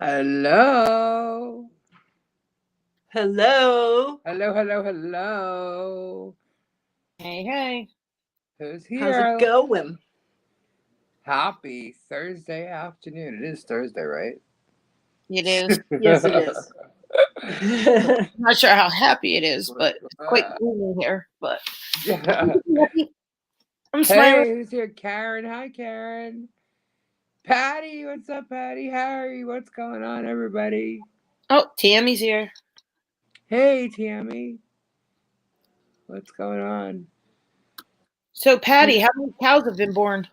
Hello. Hello. Hello. Hey, hey. Who's How's it here? going? Happy Thursday afternoon. It is Thursday, right? It is. Yes, it is. I'm not sure how happy it is, but it's quite gloomy here. But Yeah. I'm smiling. Hey, who's here? Karen. Hi, Karen. Patty, what's up, Patty? Harry, what's going on, everybody? Oh, Tammy's here. Hey, Tammy. What's going on? So, Patty, how many cows have been born?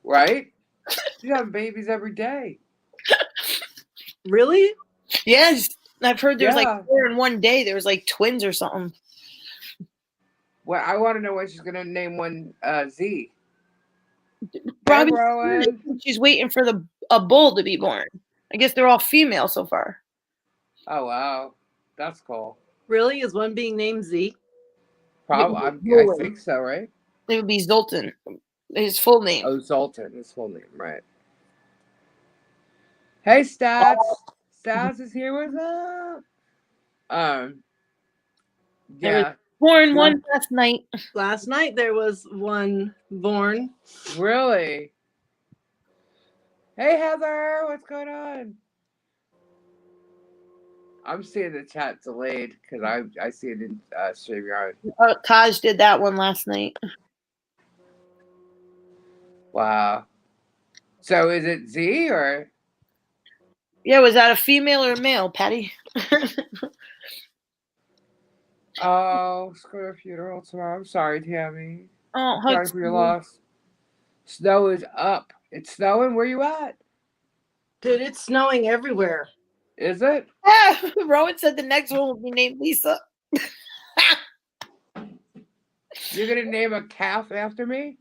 Right? She's having babies every day. Really? Yes, I've heard there was like Yeah. 4 in one day. There was like twins or something. Well, I want to know when she's going to name one Z. Hey, Probably Rowan. she's waiting for a bull to be born. I guess they're all female so far. Oh, wow. That's cool. Really? Is one being named Z? Probably, I think so, right? It would be Zoltan, his full name. Oh, Zoltan, his full name, right? Hey, Stats. Stats is here. What's up? Um, There was yeah. born one last night. Last night there was one born. Really? Hey, Heather. What's going on? I'm seeing the chat delayed because I see it in StreamYard. Taj did that one last night. Wow. So is it Z or? Yeah, was that a female or a male, Patty? Oh, screw a funeral tomorrow. I'm sorry, Tammy. Oh, Sorry for your loss. Snow is up. It's snowing. Where you at? Dude, it's snowing everywhere. Is it? Yeah, Rowan said the next one will be named Lisa. You're gonna name a calf after me?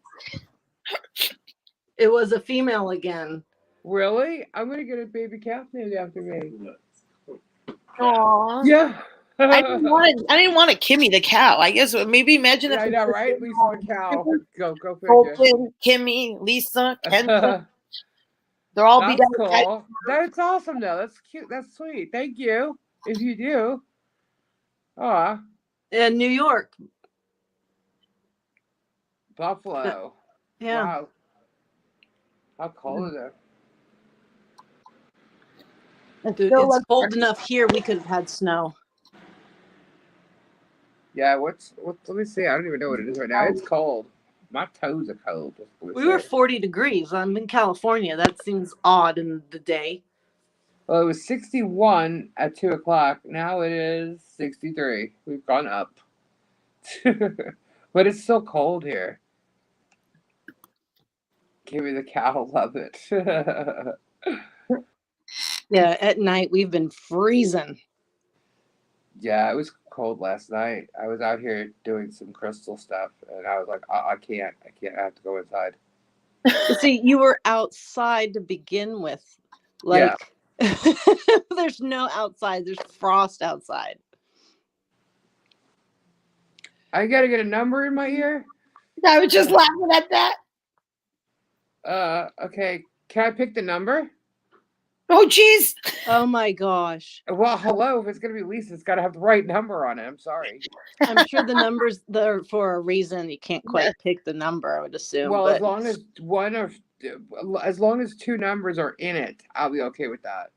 It was a female again. Really? I'm gonna get a baby calf named after me. Aww. Yeah. I didn't want a Kimmy the cow. I guess maybe imagine if I know, right? Lisa the cow. Go figure. Colton, Kimmy, Lisa, Kendra. They're all be That's done. cool. That's awesome though. That's cute. That's sweet. Thank you. If you do. Aw. In New York. Buffalo. Yeah. Wow. How cold is it? Dude, it's cold enough here we could have had snow. Yeah, what let me see. I don't even know what it is right now. It's cold. My toes are cold. We were 40 degrees. I'm in California. That seems odd in the day. Well, it was 61 at 2 o'clock. Now it is 63. We've gone up. But it's still cold here. Give me the cow. Love it. Yeah, at night we've been freezing. Yeah, it was cold last night. I was out here doing some crystal stuff, and I was like, I can't. I have to go inside. See, you were outside to begin with. Like, yeah. There's no outside. There's frost outside. I gotta get a number in my ear. I was just laughing at that. Okay. Can I pick the number? Oh, jeez. Oh my gosh. Well, hello. If it's gonna be Lisa, it's gotta have the right number on it. I'm sorry. I'm sure the numbers there for a reason. You can't quite pick the number, I would assume. Well, but as long as two numbers are in it, I'll be okay with that.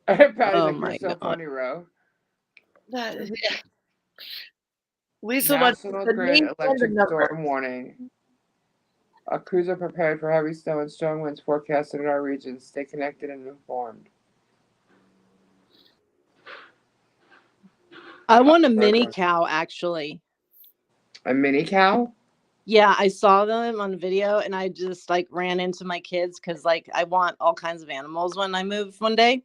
Patty's like, you're so funny, Ro. Lisa National Grid electric storm warning. A cruiser prepared for heavy snow and strong winds forecasted in our region. Stay connected and informed. I want a mini cow, actually. A mini cow? Yeah, I saw them on video, and I just like ran into my kids because like I want all kinds of animals when I move one day.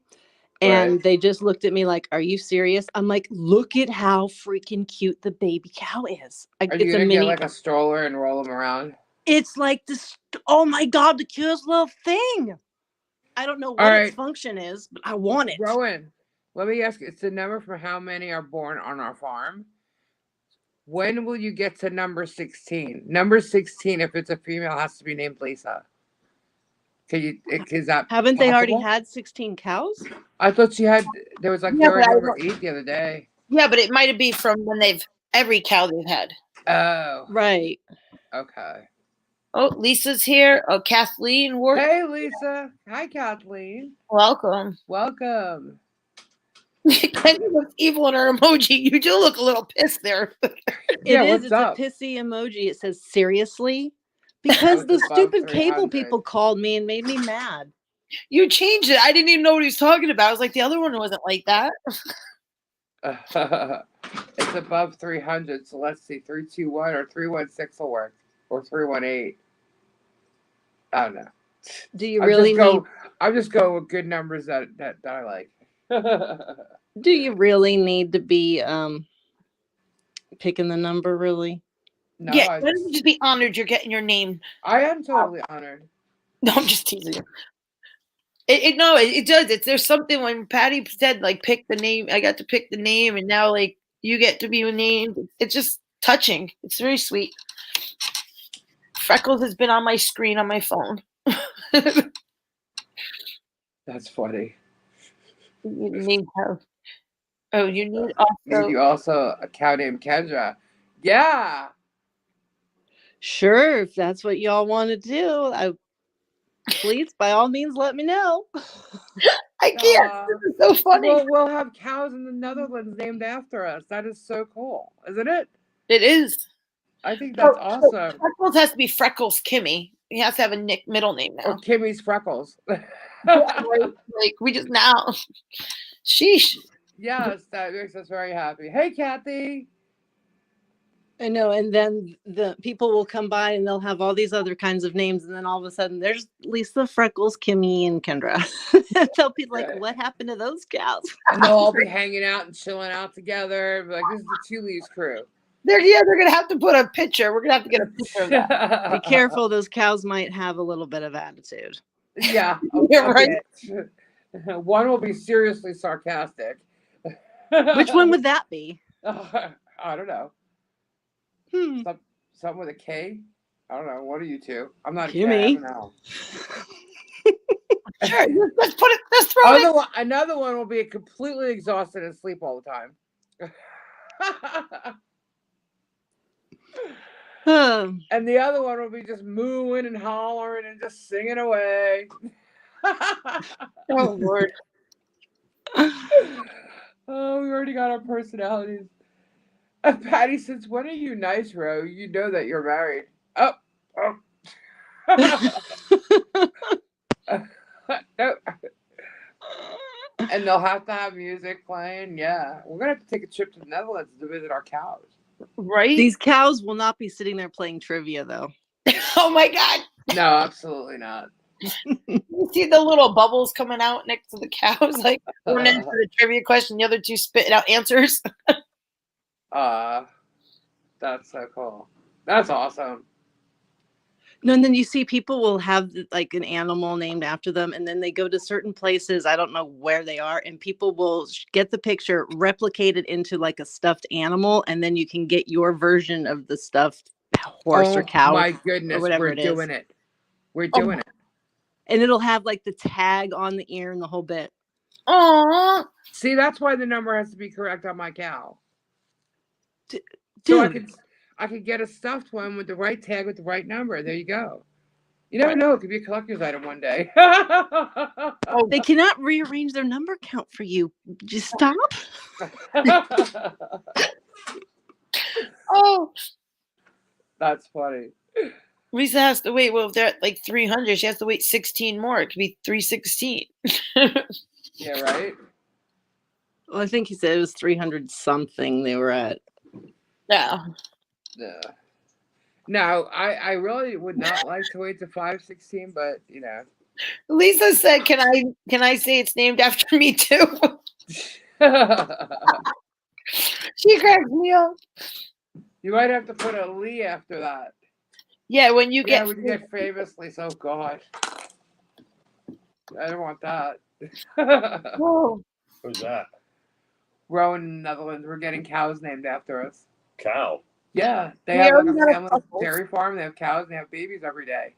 And they just looked at me like, "Are you serious?" I'm like, "Look at how freaking cute the baby cow is." Are you gonna get like a stroller and roll them around? It's like this. Oh my god, the cutest little thing. I don't know what its function is, but I want it. Rowan, let me ask you. It's the number from how many are born on our farm. When will you get to number 16? Number 16, if it's a female, has to be named Lisa. Is that Haven't they already possible? had 16 cows? I thought there was like Yeah, they were but I number don't- 8 the other day. Yeah, but it might be from when every cow they've had. Oh, Right. okay. Oh, Lisa's here. Oh, Kathleen Ward. Hey, Lisa. Hi, Kathleen. Welcome. Welcome. Kenny looks evil in her emoji. You do look a little pissed there. Yeah, It's what's up? a pissy emoji. It says seriously. Because the It's above stupid cable 300. people called me and made me mad. You changed it. I didn't even know what he was talking about. I was like, the other one wasn't like that. It's above 300, so let's see, 321 or 316 will work, or 318. I don't know. Do you really need? I'm just going with good numbers that I like. Do you really need to be picking the number? Really? No, Yeah, why don't you just be honored you're getting your name? I am totally honored. No, I'm just teasing you. It does. There's something when Patty said like pick the name. I got to pick the name, and now like you get to be named. It's just touching. It's very sweet. Freckles has been on my screen on my phone. That's funny. You need her. Oh, you need You also a cow named Kendra. Yeah. Sure, if that's what y'all want to do, please, by all means, let me know. I can't. This is so funny. Well, we'll have cows in the Netherlands named after us. That is so cool, isn't it? It is. I think that's awesome. Freckles has to be Freckles Kimmy. He has to have a middle name now. Or Kimmy's Freckles. Like we just now. Sheesh. Yes, that makes us very happy. Hey, Kathy. I know, and then the people will come by and they'll have all these other kinds of names, and then all of a sudden there's Lisa, Freckles, Kimmy, and Kendra. They'll be like, "What happened to those cows?" And they'll all be hanging out and chilling out together. Like, this is the Two Leaves crew. They're gonna have to put a picture. We're gonna have to get a picture of that. Be careful; those cows might have a little bit of attitude. Yeah, You're right. One will be seriously sarcastic. Which one would that be? I don't know. Something with a K. I don't know. What are you two? I'm not Kimmy. a K. I don't know. Sure, let's put it. Let's throw it. Another one will be completely exhausted and sleep all the time. And the other one will be just mooing and hollering and just singing away. Oh Lord. Oh, we already got our personalities. Patty says, "When are you nice, Ro? You know that you're married." Oh. No. And they'll have to have music playing. Yeah, we're gonna have to take a trip to the Netherlands to visit our cows. Right? These cows will not be sitting there playing trivia, though. Oh my God. No, absolutely not. You see the little bubbles coming out next to the cows, like one answer the trivia question, the other two spitting out answers. That's so cool. That's awesome. No, and then you see people will have like an animal named after them, and then they go to certain places. I don't know where they are, and people will get the picture, replicate it into like a stuffed animal, and then you can get your version of the stuffed horse or cow. My goodness, or whatever we're doing it. We're doing it. And it'll have like the tag on the ear and the whole bit. Aww. See, that's why the number has to be correct on my cow. Dude. So I could get a stuffed one with the right tag with the right number. There you go. You never know. It could be a collector's item one day. They cannot rearrange their number count for you. Just stop. Oh. That's funny. Lisa has to wait. Well, if they're at like 300, she has to wait 16 more. It could be 316. Yeah, right? Well, I think he said it was 300 something they were at. Yeah. Yeah. No, I really would not like to wait to 516, but you know. Lisa said, "Can I say it's named after me too?" She cracks me up. You might have to put a Lee after that. Yeah, when you get famously so God. I don't want that. Whoa. Who's that? Rowan in the Netherlands, we're getting cows named after us. Cow. Yeah, they We have like already a got family couples. dairy farm. They have cows and they have babies every day.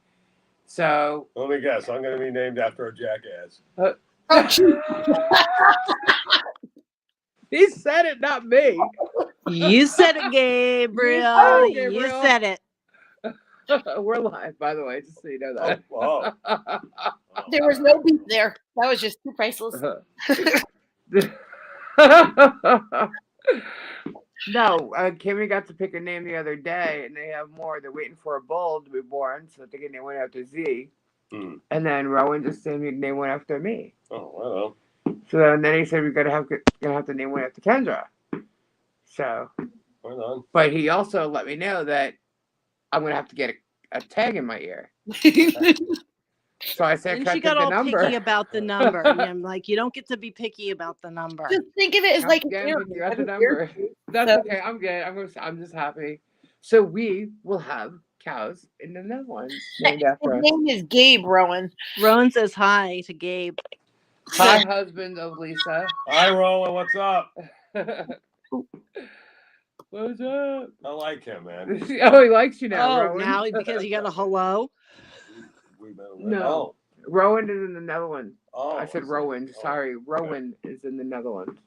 So let me guess. I'm going to be named after a jackass. Oh, gee. he said it, not me. You said it, Gabriel. said it, You Gabriel. said it. We're live, by the way, just so you know that. There was no beat there. That was just too priceless. No, Kimmy got to pick a name the other day, and they have more. They're waiting for a bull to be born, so they can name one after Z. And then Rowan just said he'd name one after me. Oh, well. So then he said we're gonna have to name one after Kendra. So, but he also let me know that I'm gonna have to get a tag in my ear. So I said, and she got all picky about the number. And I'm like, you don't get to be picky about the number. Just think of it as like the number. That's okay. I'm good. I'm just happy. So we will have cows in the Netherlands named after us. His name is Gabe Rowan. Rowan says hi to Gabe. Hi, husband of Lisa. Hi, Rowan. What's up? What's up? I like him, man. Oh, he likes you now, Oh, Rowan. now because you got a hello? No. Rowan is in the Netherlands. Oh, I said Rowan. Sorry. Rowan is in the Netherlands.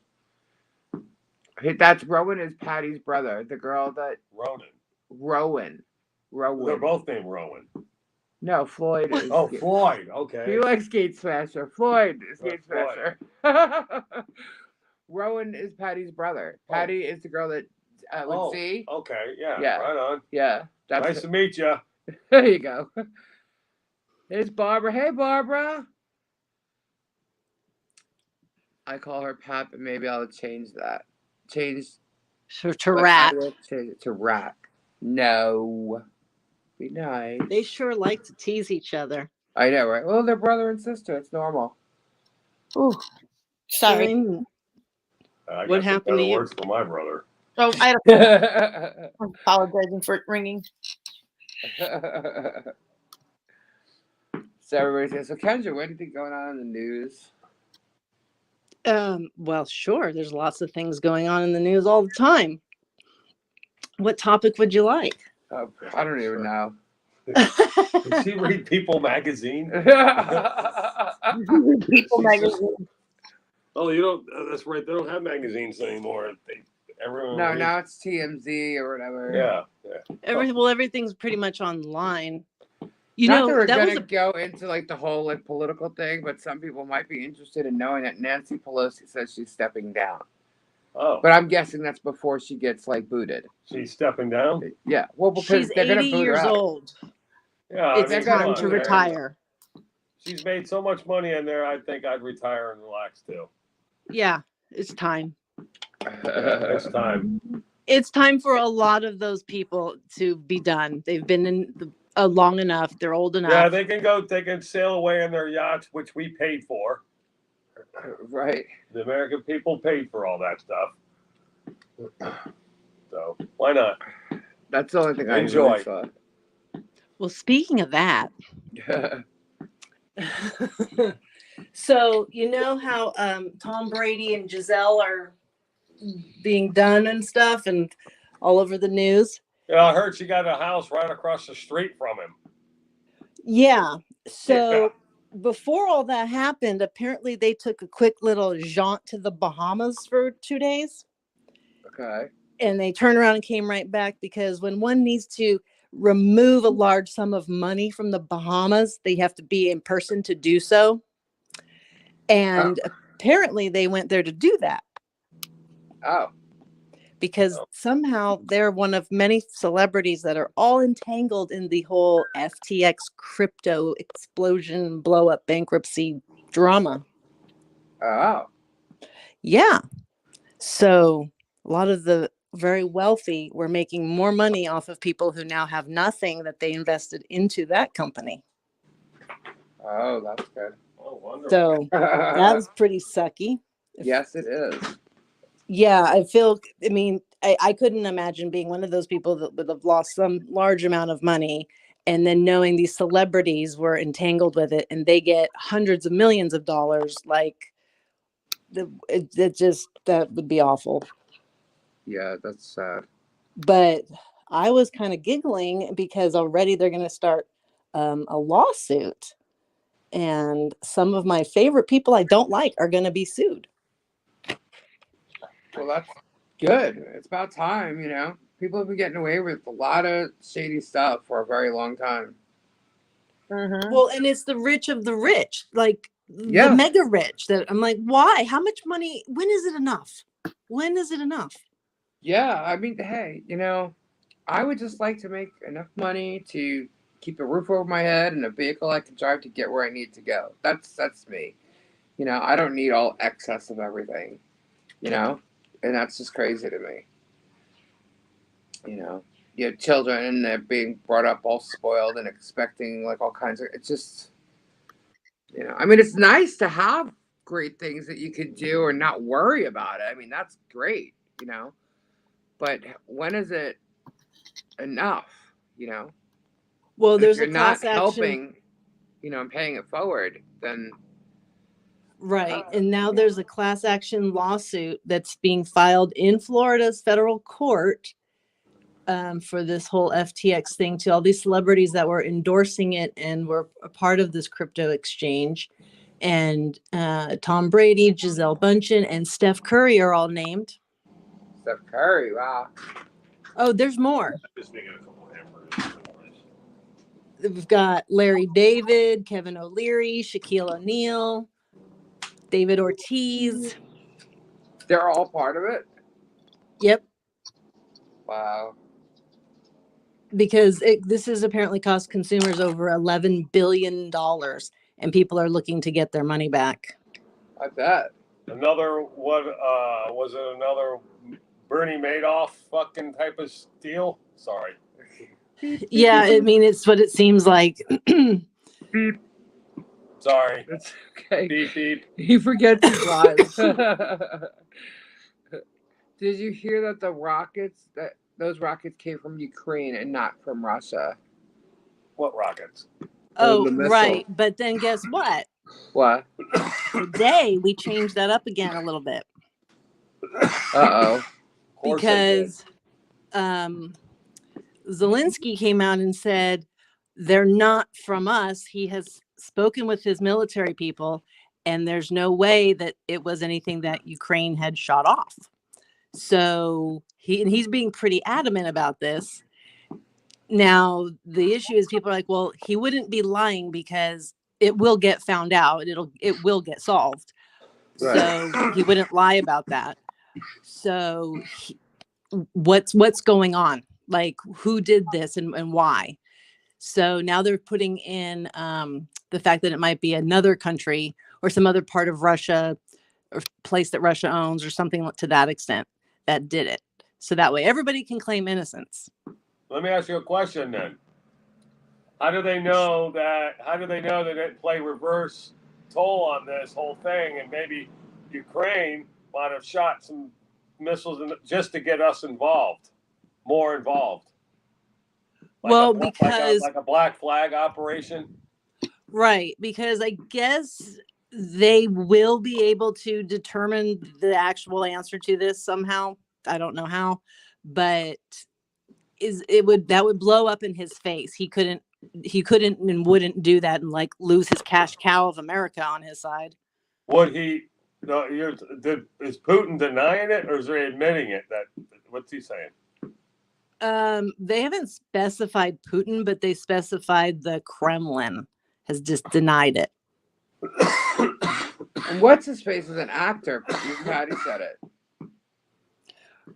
That's Rowan is Patty's brother. The girl that... Rowan. They're both named Rowan. No, Floyd is... Oh, Floyd. Okay. He likes Gate Smasher. Floyd is Gate Smasher. Rowan is Patty's brother. Patty is the girl that with Z. Okay. Yeah. Right on. Yeah. Nice to meet you. There you go. There's Barbara. Hey, Barbara. I call her Pat, but maybe I'll change that. Change to Rat. Change it to Rat. No. Be nice. They sure like to tease each other. I know, right? Well, they're brother and sister. It's normal. Ooh. Sorry. What happened to you? Words for my brother. Oh, I'm apologizing for it ringing. So everybody says, so Kendra, what do you think going on in the news? Well, sure. There's lots of things going on in the news all the time. What topic would you like? I don't even know. Does she read People magazine? People magazine. Oh, you don't. That's right. They don't have magazines anymore. Everyone. No, now it's TMZ or whatever. Yeah. Everything's pretty much online. Not that we're gonna go into like the whole like political thing, but some people might be interested in knowing that Nancy Pelosi says she's stepping down. Oh. But I'm guessing that's before she gets like booted. She's stepping down? Yeah. Well, because she's they're 80 gonna boot years her out. old. Yeah, it's time to retire. She's made so much money in there. I think I'd retire and relax too. Yeah, it's time. It's time. It's time for a lot of those people to be done. They've been in long enough. They're old enough. Yeah, they can go. They can sail away in their yachts, which we paid for. Right. The American people paid for all that stuff. So why not? That's the only thing I enjoy. Really well, speaking of that, so you know how Tom Brady and Giselle are being done and stuff, and all over the news. Yeah, I heard she got a house right across the street from him. Yeah. So before all that happened, apparently they took a quick little jaunt to the Bahamas for 2 days. Okay. And they turned around and came right back, because when one needs to remove a large sum of money from the Bahamas, they have to be in person to do so. And apparently they went there to do that. Oh. Because somehow they're one of many celebrities that are all entangled in the whole FTX crypto explosion, blow up, bankruptcy drama. Oh. Yeah. So a lot of the very wealthy were making more money off of people who now have nothing that they invested into that company. Oh, that's good. Oh, wonderful. So that was pretty sucky. Yes, it is. Yeah, I mean, I couldn't imagine being one of those people that would have lost some large amount of money, and then knowing these celebrities were entangled with it and they get hundreds of millions of dollars. Like, that would be awful. Yeah, that's sad. But I was kind of giggling because already they're going to start a lawsuit. And some of my favorite people I don't like are going to be sued. Well, that's good. It's about time, you know. People have been getting away with a lot of shady stuff for a very long time. Well, and it's the rich of the rich, like Yeah. the mega rich. That I'm like, why? How much money? When is it enough? When is it enough? Yeah, I mean, hey, you know, I would just like to make enough money to keep a roof over my head and a vehicle I can drive to get where I need to go. That's me. You know, I don't need all excess of everything. You know, and that's just crazy to me. You know, you have children and they're being brought up all spoiled and expecting like all kinds of. It's just, you know, I mean, it's nice to have great things that you could do or not worry about it. I mean, that's great. You know, but when is it enough? You know. Well, If there's you're a not class action. helping, you know, and paying it forward, then Right. And now there's a class action lawsuit that's being filed in Florida's federal court for this whole FTX thing to all these celebrities that were endorsing it and were a part of this crypto exchange. And Tom Brady, Gisele Bündchen, and Steph Curry are all named. Steph Curry, wow. Oh, there's more. We've got Larry David, Kevin O'Leary, Shaquille O'Neal, David Ortiz. They're all part of it? Yep. Wow. Because this has apparently cost consumers over $11 billion, and people are looking to get their money back. I bet. Another, what, was it another Bernie Madoff fucking type of deal? Sorry. Yeah, I mean, it's what it seems like. Beep. Sorry. It's okay. Beep, beep. He forgets his lies. Did you hear that those rockets came from Ukraine and not from Russia? What rockets? Oh, the missile. right. But then guess what? What? Today, we changed that up again a little bit. Uh-oh. Because Zelensky came out and said, they're not from us. He has spoken with his military people, and there's no way that it was anything that Ukraine had shot off. So he's being pretty adamant about this. Now, the issue is people are like, well, he wouldn't be lying because it will get found out. It will get solved. Right. So he wouldn't lie about that. So what's going on? Like, who did this and why? So now they're putting in the fact that it might be another country or some other part of Russia or place that Russia owns or something to that extent that did it. So that way everybody can claim innocence. Let me ask you a question then. How do they know that it play reverse toll on this whole thing, and maybe Ukraine might have shot some missiles just to get us more involved? Like a black flag operation? Right, because I guess they will be able to determine the actual answer to this somehow. I don't know how, but that would blow up in his face. He couldn't and wouldn't do that and like lose his cash cow of America on his side. Would he? No, is Putin denying it, or is he admitting it? What's he saying? They haven't specified Putin, but they specified the Kremlin has just denied it. And what's his face is an actor. Patty said it.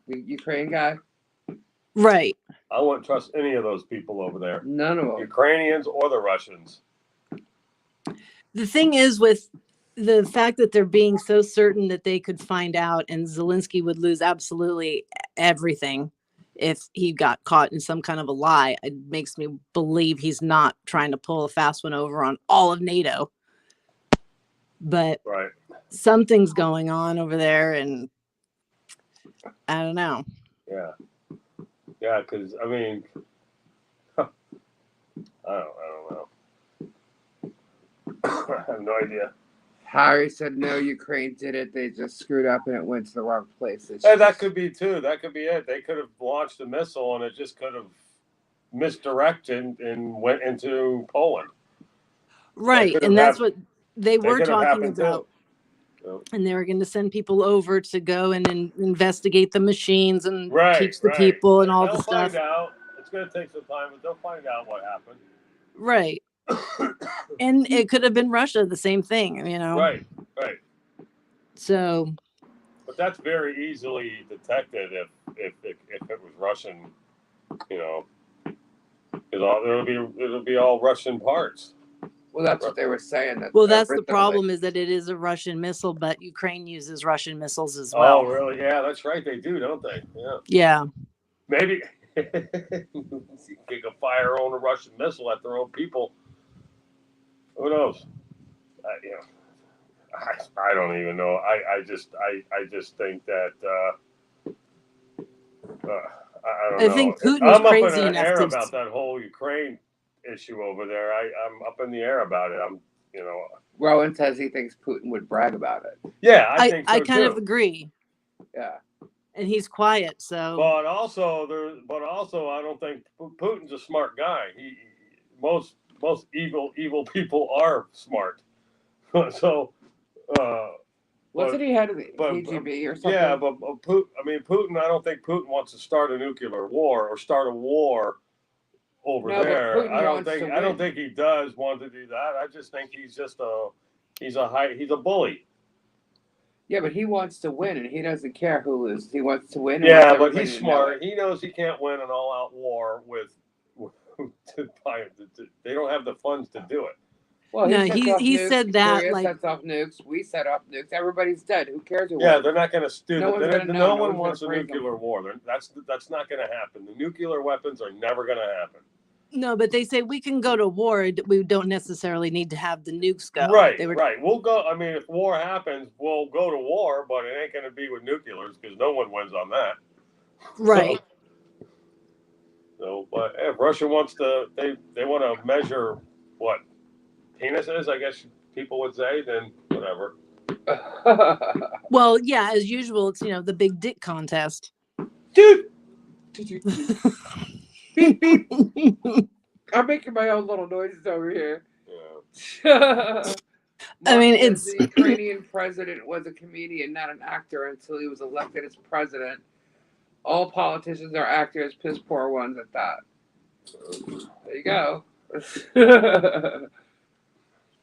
The Ukraine guy. Right. I wouldn't trust any of those people over there. None of them. Ukrainians or the Russians. The thing is, with the fact that they're being so certain that they could find out, and Zelensky would lose absolutely everything if he got caught in some kind of a lie, it makes me believe he's not trying to pull a fast one over on all of NATO. But right. Something's going on over there, and I don't know. Yeah. Yeah, because, I mean, I don't know. I have no idea. Harry said, no, Ukraine did it. They just screwed up and it went to the wrong place. Hey, that could be, too. That could be it. They could have launched a missile and it just could have misdirected and went into Poland. Right, could and have that's what they were could have talking happened about. too. And they were going to send people over to go and investigate the machines and teach the Right. people and all They'll the stuff. find out. It's going to take some time, but they'll find out what happened. Right. And it could have been Russia, the same thing, you know. Right. So. But that's very easily detected if it was Russian, you know. It'll be all Russian parts. Well, that's what they were saying. Well, that's the problem, is that it is a Russian missile, but Ukraine uses Russian missiles as well. Oh, really? Yeah, that's right. They do, don't they? Yeah. Yeah. Maybe they could fire on a Russian missile at their own people. Who knows? I don't even know. I just think that I don't know. I think Putin I'm is crazy up in the enough air to about that whole Ukraine issue over there. I'm up in the air about it. Rowan says he thinks Putin would brag about it. Yeah, I think so I kind too. of agree. Yeah. And he's quiet, so. But also, I don't think Putin's a smart guy. Most evil people are smart. So. Wasn't he head of the KGB or something? Yeah, but Putin. I don't think Putin wants to start a nuclear war or start a war over there. I don't think he does want to do that. I just think he's a bully. Yeah, but he wants to win, and he doesn't care who loses. He wants to win. Yeah, but he's smart. He knows he can't win an all-out war with. They don't have the funds to do it. Well, he said that Korea like sets off nukes. We set off nukes. Everybody's dead. Who cares? Yeah, they're not going to do that. No one wants a praise nuclear war. That's not going to happen. The nuclear weapons are never going to happen. No, but they say we can go to war. We don't necessarily need to have the nukes go. Right. We'll go. I mean, if war happens, we'll go to war, but it ain't going to be with nuclears because no one wins on that. Right. So, but if Russia wants to, they want to measure what penises, I guess people would say, then whatever. Well, yeah, as usual, it's the big dick contest. Dude. Beep beep. I'm making my own little noises over here. Yeah. I mean, it's the Ukrainian president was a comedian, not an actor, until he was elected as president. All politicians are actors, piss poor ones at that. There you go.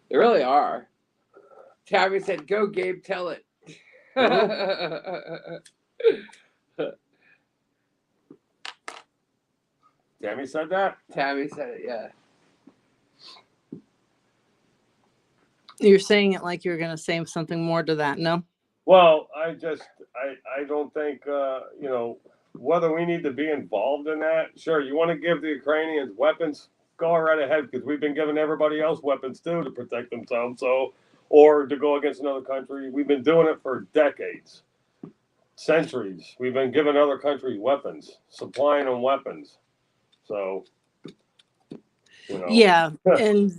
They really are. Tabby said, "Go, Gabe, tell it." Tammy said that? Tammy said it, yeah. You're saying it like you're going to say something more to that, no? Well, I don't think, whether we need to be involved in that. Sure, you want to give the Ukrainians weapons, go right ahead, because we've been giving everybody else weapons too to protect themselves, or to go against another country. We've been doing it for decades, centuries. We've been giving other countries weapons, supplying them weapons. So, Yeah, and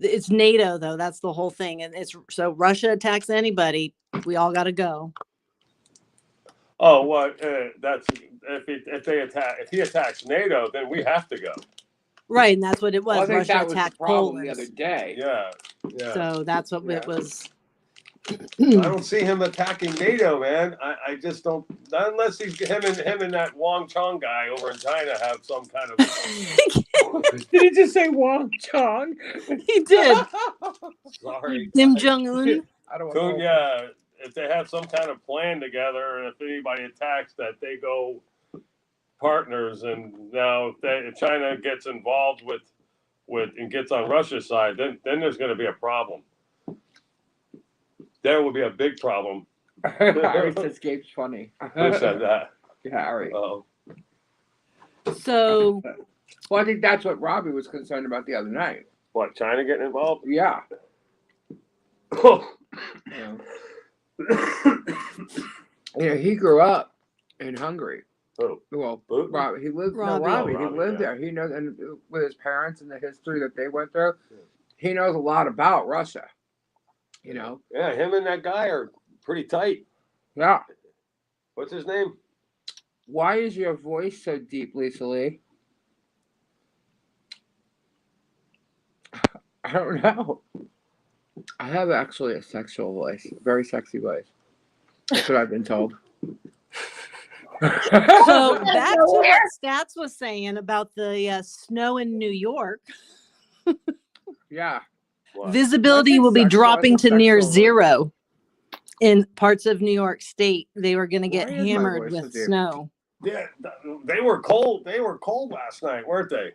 it's NATO though. That's the whole thing, and it's so Russia attacks anybody, we all got to go. Oh, what? That's if he attacks NATO, then we have to go. Right, and that's what it was. Well, I think Russia that was attacked the problem Poland the other day. Yeah. So that's what it was. I don't see him attacking NATO, man. I just don't. Not unless he's him and that Wang Chong guy over in China have some kind of. Did he just say Wang Chong? He did. Sorry. Kim Jong Un. I don't know. Yeah, if they have some kind of plan together, and if anybody attacks, that they go partners. And now if China gets involved with and gets on Russia's side, then there's going to be a problem. There will be a big problem. Harry says Gabe's funny. Who said that? Harry. Oh. So. Well, I think that's what Robbie was concerned about the other night. What, China getting involved? Yeah. He grew up in Hungary. Oh. Well, Robbie, he lived. Robbie. No, Robbie. He Robbie, lived there. He knows, and with his parents and the history that they went through, he knows a lot about Russia. Yeah, him and that guy are pretty tight. Yeah. What's his name? Why is your voice so deep, Lisa Lee? I don't know. I have actually a sexual voice, a very sexy voice. That's what I've been told. So back to what Stats was saying about the snow in New York. Yeah. What? Visibility will be dropping to near zero in parts of New York State. They were going to get hammered with snow. Yeah, they were cold. They were cold last night, weren't they?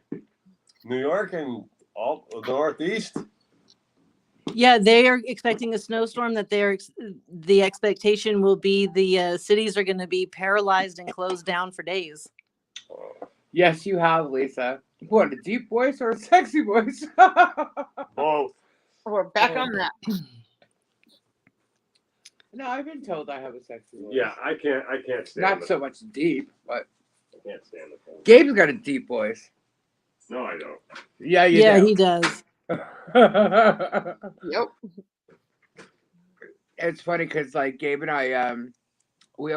New York and all the Northeast. Yeah, they are expecting a snowstorm. That the expectation will be the cities are going to be paralyzed and closed down for days. Yes, you have, Lisa. What, a deep voice or a sexy voice? Both. We're back on that. No, I've been told I have a sexy voice. Yeah, I can't stand Not it. so much deep, but I can't stand it. Gabe's got a deep voice. No, I don't. Yeah, Yeah, he does. Yep. It's funny because like Gabe and I, we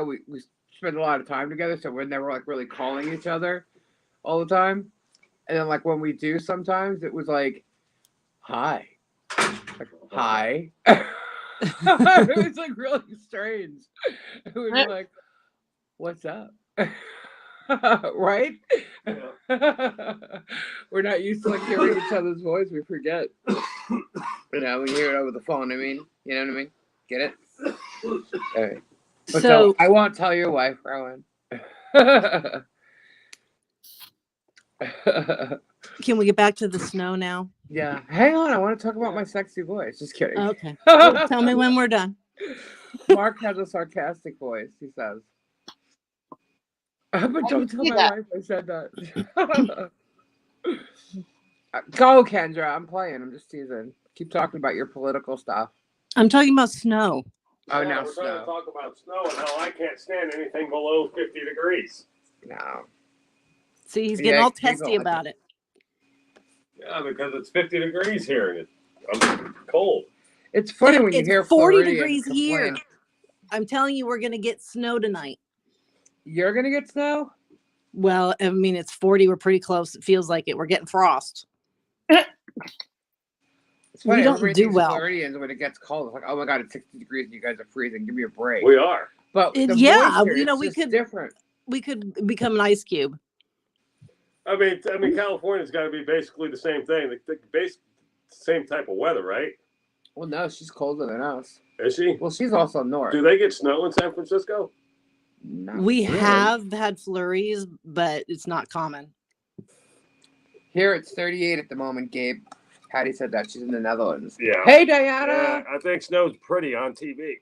spend a lot of time together, so we're never like really calling each other all the time. And then like when we do, sometimes it was like, "Hi," like, "Hi." It was like really strange. It would be like, "What's up?" Right? We're not used to like hearing each other's voice. We forget. You know, when you hear it over the phone. I mean, you know what I mean? Get it? All right. But so I won't tell your wife, Rowan. Can we get back to the snow now? Yeah. Hang on. I want to talk about my sexy voice. Just kidding. Okay. Well, tell me when we're done. Mark has a sarcastic voice, he says. But don't tell my wife I said that. Go, Kendra. I'm playing. I'm just teasing. Keep talking about your political stuff. I'm talking about snow. Oh, now we're snow. trying to talk about snow and how I can't stand anything below 50 degrees. No. See, he's getting all testy about it. Yeah, because it's 50 degrees here and I'm cold. It's funny when you hear 40 degrees here. I'm telling you, we're going to get snow tonight. You're going to get snow? Well, I mean, it's 40. We're pretty close. It feels like it. We're getting frost. It's funny, we don't do well. Floridians, when it gets cold, it's like, oh my God, it's 60 degrees and you guys are freezing. Give me a break. We are. But yeah, here, you know, we could different. We could become an ice cube. I mean, California's got to be basically the same thing. The same type of weather, right? Well, no, she's colder than us. Is she? Well, she's also north. Do they get snow in San Francisco? We have had flurries, but it's not common. Here it's 38 at the moment, Gabe. Patty said that. She's in the Netherlands. Yeah. Hey, Diana. Yeah, I think snow's pretty on TV.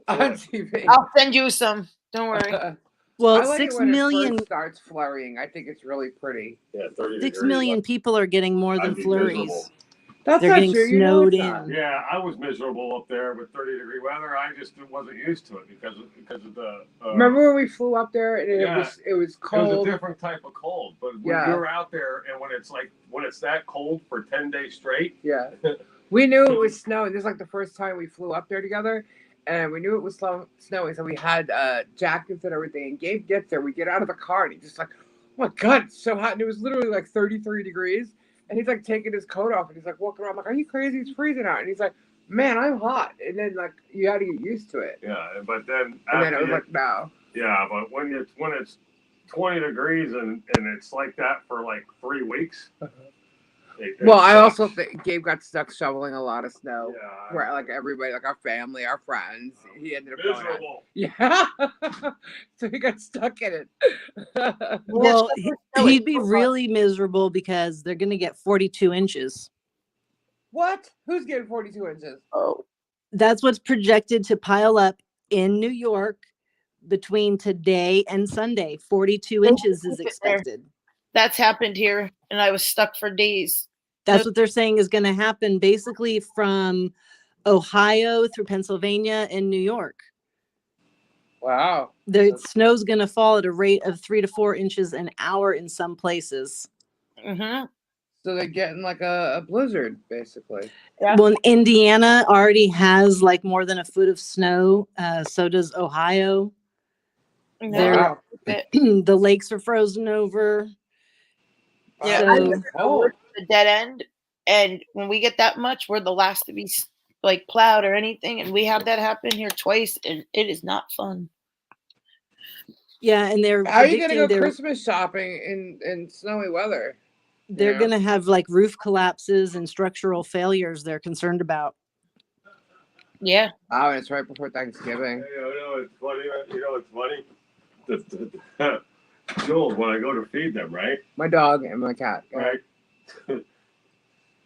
TV. I'll send you some. Don't worry. Well, I like 6 it when million it first starts flurrying. I think it's really pretty. Yeah, 30 6 degrees. million people are getting more than flurries. Miserable. That's They're not getting true. snowed you in. know Yeah, I was miserable up there with 30-degree weather. I just wasn't used to it because of the. Remember when we flew up there and yeah, it was cold? It was a different type of cold, but when you're out there and when it's that cold for 10 days straight. Yeah, we knew it was snowing. This is like the first time we flew up there together, and we knew it was snowing. So we had jackets and everything. And Gabe gets there. We get out of the car and he's just like, "Oh my God, it's so hot!" And it was literally like 33 degrees. And he's like taking his coat off and he's like walking around. I'm like, "Are you crazy? It's freezing out." And he's like, "Man, I'm hot." And then like you had to get used to it. Yeah, but then it was like, no. Yeah, but when it's 20 degrees and it's like that for like 3 weeks. Well, I also think Gabe got stuck shoveling a lot of snow. Yeah. Where like everybody, like our family, our friends, he ended up miserable. going out. Yeah. So he got stuck in it. Well, he'd be really miserable because they're going to get 42 inches. What? Who's getting 42 inches? Oh. That's what's projected to pile up in New York between today and Sunday. 42 inches is expected. That's happened here, and I was stuck for days. That's what they're saying is going to happen basically from Ohio through Pennsylvania and New York. Wow. The snow's going to fall at a rate of 3 to 4 inches an hour in some places. Mm-hmm. So they're getting like a blizzard, basically. Yeah. Well, Indiana already has like more than a foot of snow. So does Ohio. They're the lakes are frozen over. Yeah, So- I live in a dead end, and when we get that much, we're the last to be like plowed or anything, and we have that happen here twice, and it is not fun. Yeah, and they're How are you gonna predicting go Christmas shopping in snowy weather? they're gonna have like roof collapses and structural failures they're concerned about. Yeah. Oh, and it's right before Thanksgiving. You know, it's funny. You know, it's funny. Jules, when I go to feed them, right? My dog and my cat. Right.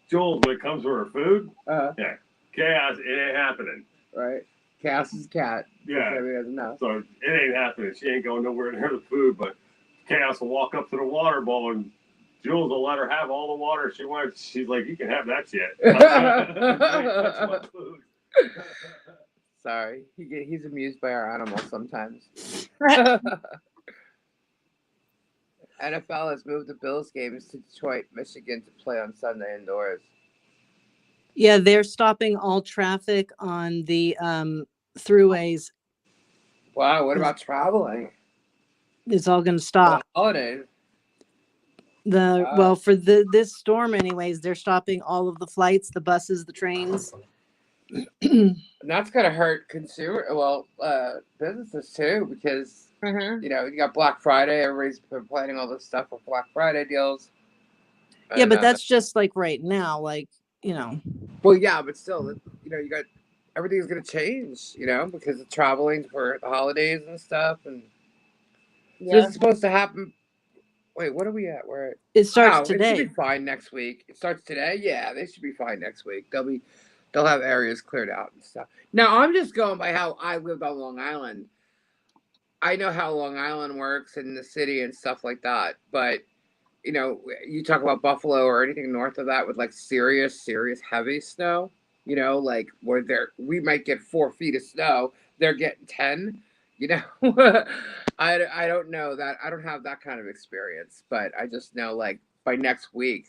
Jules, when it comes to her food, yeah, chaos, it ain't happening. Right. Chaos is a cat. Yeah. Everybody doesn't know. So it ain't happening. She ain't going nowhere near the food, but Chaos will walk up to the water bowl and Jules will let her have all the water she wants. She's like, you can have that shit. That's my food. Sorry. He's amused by our animals sometimes. NFL has moved the Bills games to Detroit, Michigan to play on Sunday indoors. Yeah, they're stopping all traffic on the throughways. Wow, what about traveling? It's all going to stop. Holidays. Well, for this storm anyways, they're stopping all of the flights, the buses, the trains. And that's going to hurt businesses too, because you know, you got Black Friday. Everybody's been planning all this stuff for Black Friday deals. Yeah, but that's just like right now, like, you know. Well, yeah, but still, you know, you got everything's going to change, you know, because of traveling for the holidays and stuff. And so this is supposed to happen. Wait, what are we at? It starts today. It should be fine next week. It starts today. Yeah, they should be fine next week. They'll have areas cleared out and stuff. Now I'm just going by how I lived on Long Island. I know how Long Island works in the city and stuff like that. But you know, you talk about Buffalo or anything north of that with like serious heavy snow. You know, like where we might get 4 feet of snow, they're getting 10. You know, I don't know that. I don't have that kind of experience, but I just know like by next week,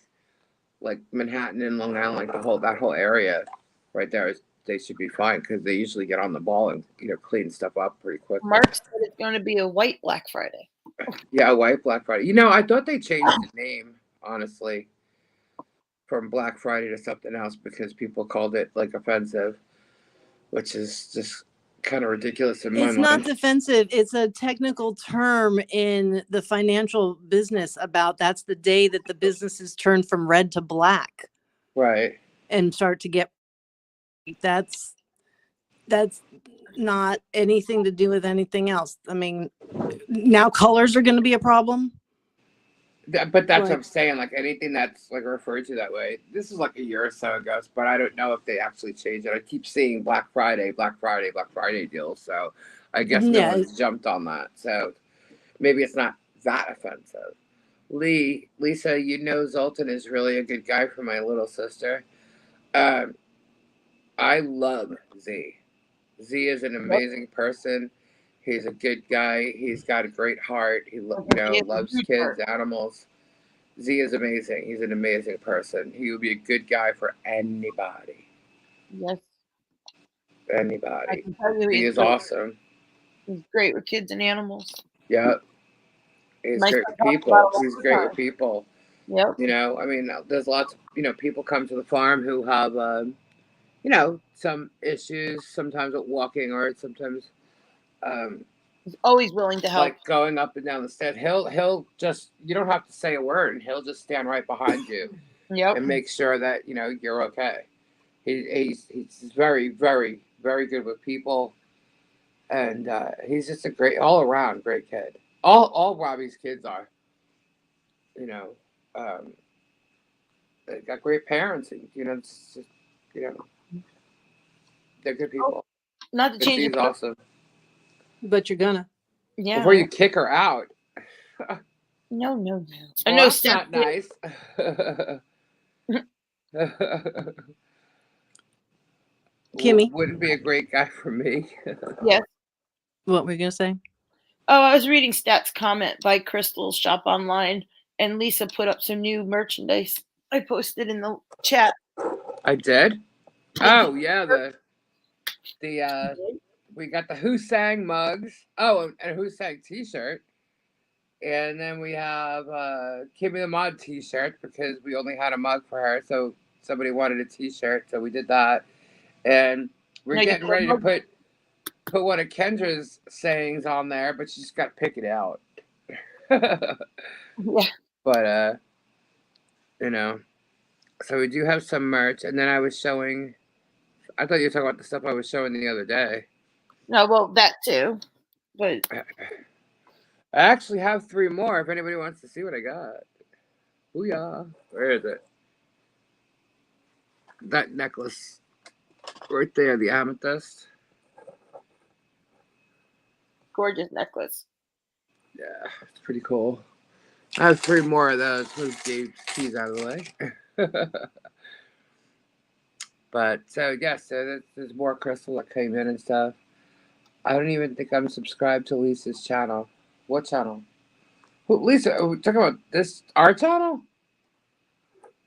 like Manhattan and Long Island, like that whole area right there, they should be fine because they usually get on the ball and, you know, clean stuff up pretty quick. Mark said it's going to be a white Black Friday. Yeah, white Black Friday. You know, I thought they changed the name, honestly, from Black Friday to something else because people called it like offensive, which is just kind of ridiculous in my mind. It's not defensive. It's a technical term in the financial business about that's the day that the businesses turn from red to black. Right. And start to get that's not anything to do with anything else. I mean, now colors are going to be a problem. But that's what I'm saying. Like anything that's like referred to that way. This is like a year or so ago, but I don't know if they actually changed it. I keep seeing Black Friday deals. So I guess no one's jumped on that. So maybe it's not that offensive. Lisa, you know Zoltan is really a good guy for my little sister. I love Z. Z is an amazing person. He's a good guy. He's got a great heart. He loves kids, animals. Z is amazing. He's an amazing person. He would be a good guy for anybody. Yes. Anybody. He is awesome. He's great with kids and animals. Yep. He's great with people. He's great with people. Yep. You know, I mean, there's lots of, you know, people come to the farm who have, you know, some issues sometimes with walking or sometimes he's always willing to help. Like going up and down the stairs. He'll just, you don't have to say a word and he'll just stand right behind you and make sure that, you know, you're okay. He's very, very, very good with people. And he's just a great, all around great kid. All Robbie's kids are, you know, they got great parents and, you know, it's just, you know, they're good people. Not to change it. Awesome. But you're gonna. Yeah. Before you kick her out. No. I know that's not nice. Kimmy wouldn't be a great guy for me. Yes. What were you gonna say? Oh, I was reading Stats comment by Crystal's Shop Online, and Lisa put up some new merchandise. I posted in the chat. I did. Oh yeah, the we got the Who Sang mugs. Oh, and a Who Sang t-shirt. And then we have Kimmy the Mod t-shirt because we only had a mug for her. So somebody wanted a t-shirt. So we did that. And we're getting ready to put one of Kendra's sayings on there, but she's got to pick it out. Yeah. But, you know, so we do have some merch. And then I was showing, I thought you were talking about the stuff I was showing the other day. No, well, that too. But I actually have 3 more if anybody wants to see what I got. Booyah. Where is it? That necklace right there, the amethyst. gorgeous necklace. Yeah, it's pretty cool. I have 3 more of those. Move Dave's keys out of the way. But, so, yeah, so there's more crystal that came in and stuff. I don't even think I'm subscribed to Lisa's channel. What channel? Lisa, are we talking about this, our channel?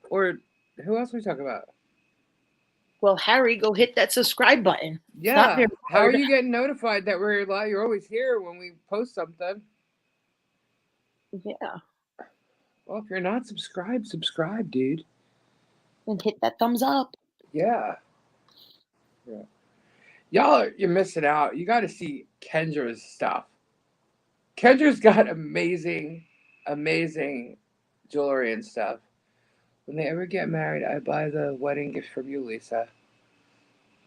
Or who else are we talking about? Well, Harry, go hit that subscribe button. Yeah. How are you getting notified that we're live? You're always here when we post something. Yeah. Well, if you're not subscribed, subscribe, dude. And hit that thumbs up. Yeah. Yeah. Y'all, you're missing out. You got to see Kendra's stuff. Kendra's got amazing, amazing jewelry and stuff. When they ever get married, I buy the wedding gift from you, Lisa.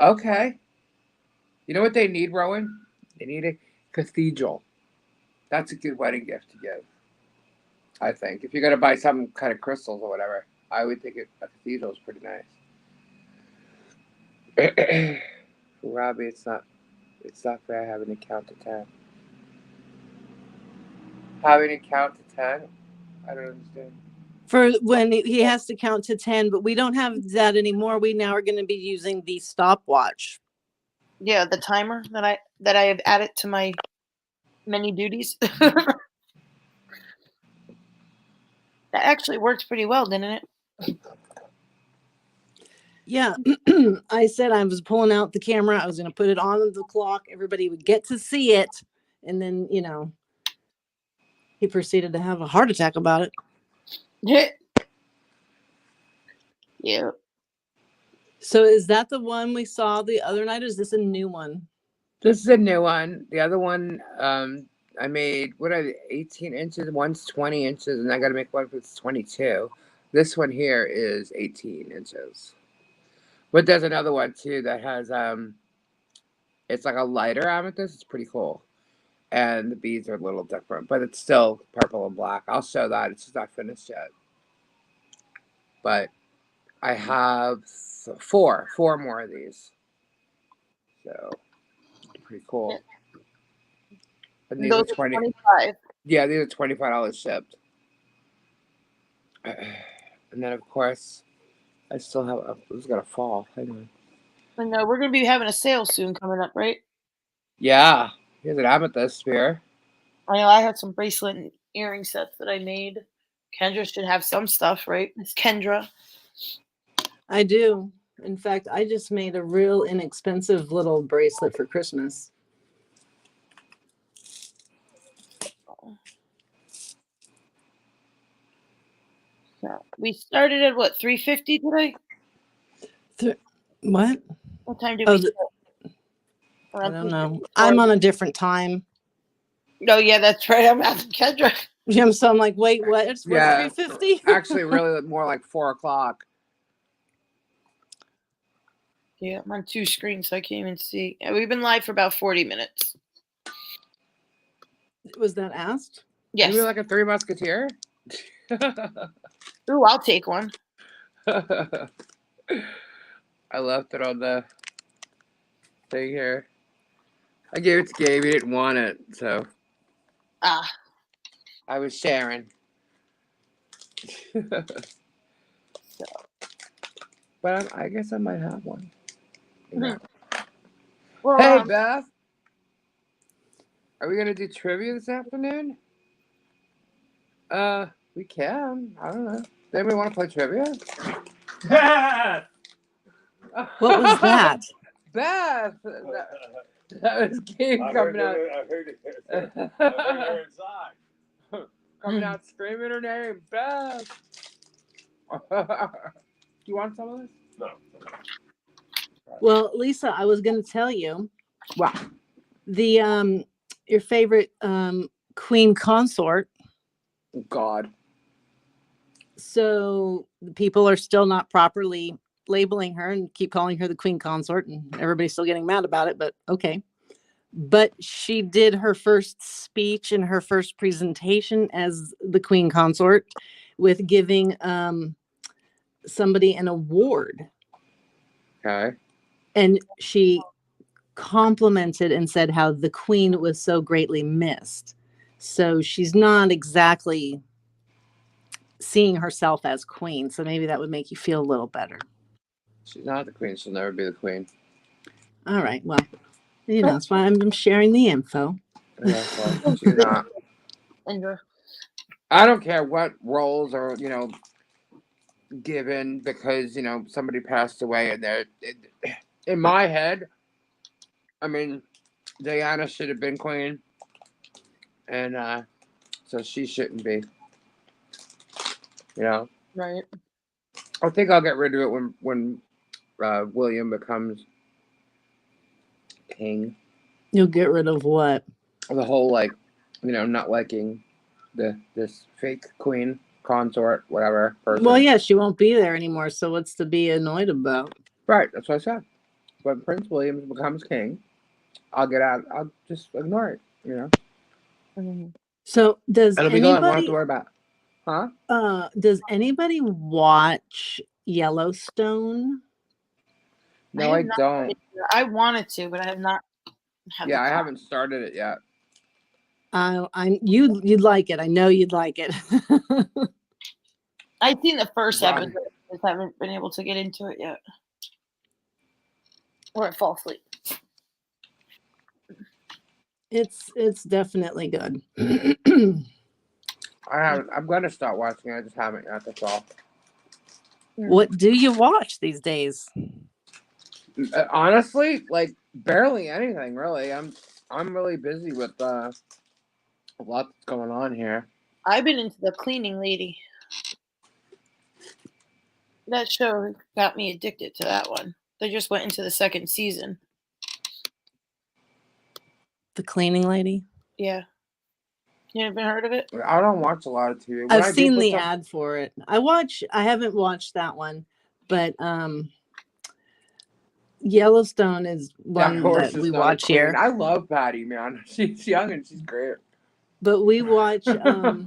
Okay. You know what they need, Rowan? They need a cathedral. That's a good wedding gift to give, I think. If you're going to buy some kind of crystals or whatever, I would think a cathedral is pretty nice. Robbie, it's not fair having to count to 10. Having to count to 10? I don't understand. For when he has to count to 10, but we don't have that anymore. We now are going to be using the stopwatch. Yeah, the timer that I have added to my many duties. That actually worked pretty well, didn't it? Yeah. I said I was pulling out the camera. I was going to put it on the clock. Everybody would get to see it. And then, you know, he proceeded to have a heart attack about it. Yeah. So is that the one we saw the other night, or is this a new one? This is a new one. The other one, I made, what are they, 18 inches? One's 20 inches, and I got to make one that's 22. This one here is 18 inches. But there's another one, too, that has, it's like a lighter amethyst. It's pretty cool. And the beads are a little different, but it's still purple and black. I'll show that. It's just not finished yet. But I have 4 more of these. So, pretty cool. And these Those are 25. Yeah, these are $25 shipped. And then, of course, I still have, this is going to fall. Hang on. I know, we're going to be having a sale soon coming up, right? Yeah. Here's an amethyst sphere. I know I had some bracelet and earring sets that I made. Kendra should have some stuff, right? It's Kendra. I do. In fact, I just made a real inexpensive little bracelet for Christmas. So we started at what, 3:50 today? What? What time did we start? I don't know. I'm on a different time. Oh yeah, that's right. I'm asking Kendra. Yeah, so I'm like, wait, what? It's 3:50? Actually, really more like 4 o'clock. Yeah, I'm on 2 screens, so I can't even see. Yeah, we've been live for about 40 minutes. Was that asked? Yes. You like a 3 Musketeer? Ooh, I'll take one. I left it on the thing here. I gave it to Gabe. He didn't want it, so. I was sharing. So. But I guess I might have one. Mm-hmm. Hey, Beth. Are we going to do trivia this afternoon? We can. I don't know. Does anybody want to play trivia? What was that? Beth! That was King coming out. I heard it. I heard her inside. Coming out screaming her name, Beth. You want some of this? No. Well, Lisa, I was going to tell you. Wow. The your favorite queen consort. God. So people are still not properly labeling her and keep calling her the queen consort, and everybody's still getting mad about it, but okay. But she did her first speech and her first presentation as the queen consort with giving somebody an award. Okay. And she complimented and said how the queen was so greatly missed. So she's not exactly seeing herself as queen. So maybe that would make you feel a little better. She's not the queen. She'll never be the queen. All right. Well, you know, that's why I'm sharing the info. Yeah, well, she's not. I don't care what roles are, given because, somebody passed away and in my head, I mean, Diana should have been queen. And so she shouldn't be. Right. I think I'll get rid of it when William becomes king. You'll get rid of what? The whole not liking this fake queen consort, whatever person. Well, yeah, she won't be there anymore. So what's to be annoyed about? Right, that's what I said. When Prince William becomes king, I'll get out. I'll just ignore it. Mm-hmm. So does It'll be gone. I don't have to worry about it. Huh? Does anybody watch Yellowstone? No, I don't. I wanted to, but I have not. I haven't started it yet. You'd like it. I know you'd like it. I've seen the first episode. I haven't been able to get into it yet, or I fall asleep. It's definitely good. I'm gonna start watching it. I just haven't yet. That's all. What do you watch these days? Honestly, barely anything really. I'm really busy with a lot that's going on here. I've been into The Cleaning Lady. That show got me addicted to that one. They just went into the second season. The Cleaning Lady? Yeah. You haven't heard of it? I don't watch a lot of TV. I've seen the ad for it. I haven't watched that one, but Yellowstone is one that we watch here. I love Patty, man. She's young and she's great. But we watch The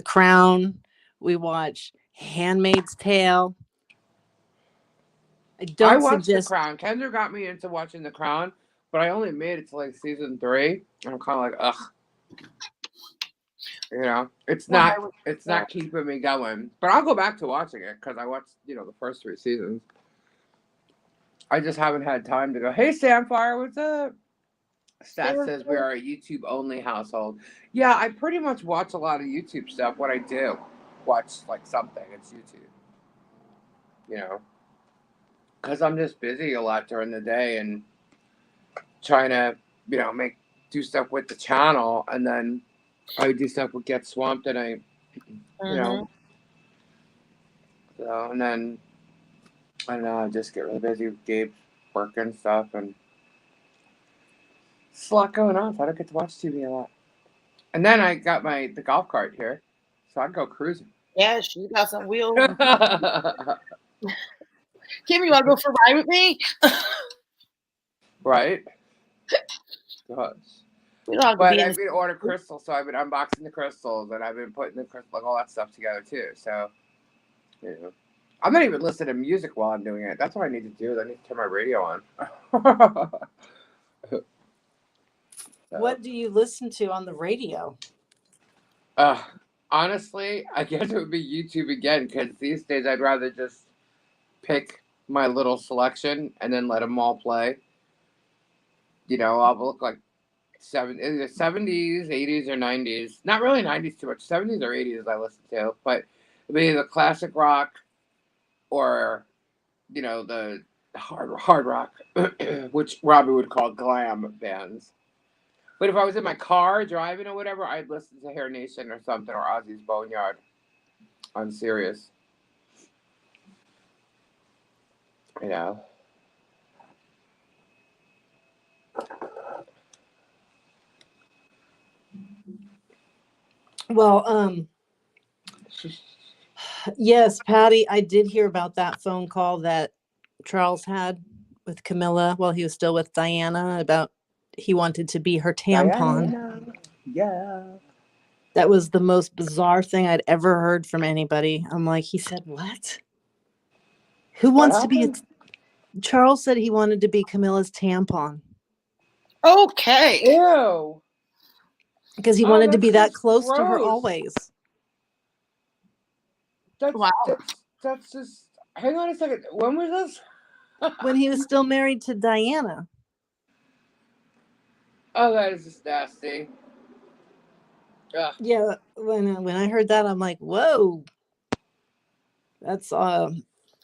Crown. We watch Handmaid's Tale. I watched The Crown. Kendra got me into watching The Crown, but I only made it to season 3. And I'm kind of ugh. It's not keeping me going. But I'll go back to watching it because I watched, the first 3 seasons. I just haven't had time to go, hey, Samfire, what's up? Stat says we are a YouTube-only household. Yeah, I pretty much watch a lot of YouTube stuff. What I do, watch, something. It's YouTube. Because I'm just busy a lot during the day and trying to, do stuff with the channel. And then I do stuff with Get Swamped and I, so, and then I don't know, I just get really busy with Gabe's work and stuff, and it's a lot going on, so I don't get to watch TV a lot. And then I got the golf cart here, so I go cruising. Yeah, she's got some wheels. Kim, you want to go for a ride with me? Right? Gosh. But I've been ordering crystals, so I've been unboxing the crystals, and I've been putting the crystal, all that stuff together too. So, I'm not even listening to music while I'm doing it. That's what I need to do. I need to turn my radio on. What do you listen to on the radio? Honestly, I guess it would be YouTube again, because these days I'd rather just pick my little selection and then let them all play. I'll look like either 70s, 80s, or 90s. Not really 90s too much. 70s or 80s I listen to, but it'd be the classic rock or, the hard rock, which Robbie would call glam bands. But if I was in my car driving or whatever, I'd listen to Hair Nation or something, or Ozzy's Boneyard on Sirius. You know. Well, yes, Patty, I did hear about that phone call that Charles had with Camilla while he was still with Diana about he wanted to be her tampon. Diana. Yeah. That was the most bizarre thing I'd ever heard from anybody. I'm like, he said, what? Who wants to be a... Charles said he wanted to be Camilla's tampon. Okay. Ew. Because he wanted to be that close gross. to her always. Wow. That's just... Hang on a second. When was this? When he was still married to Diana. Oh, that is just nasty. Ugh. Yeah, when I heard that, I'm like, whoa. That's I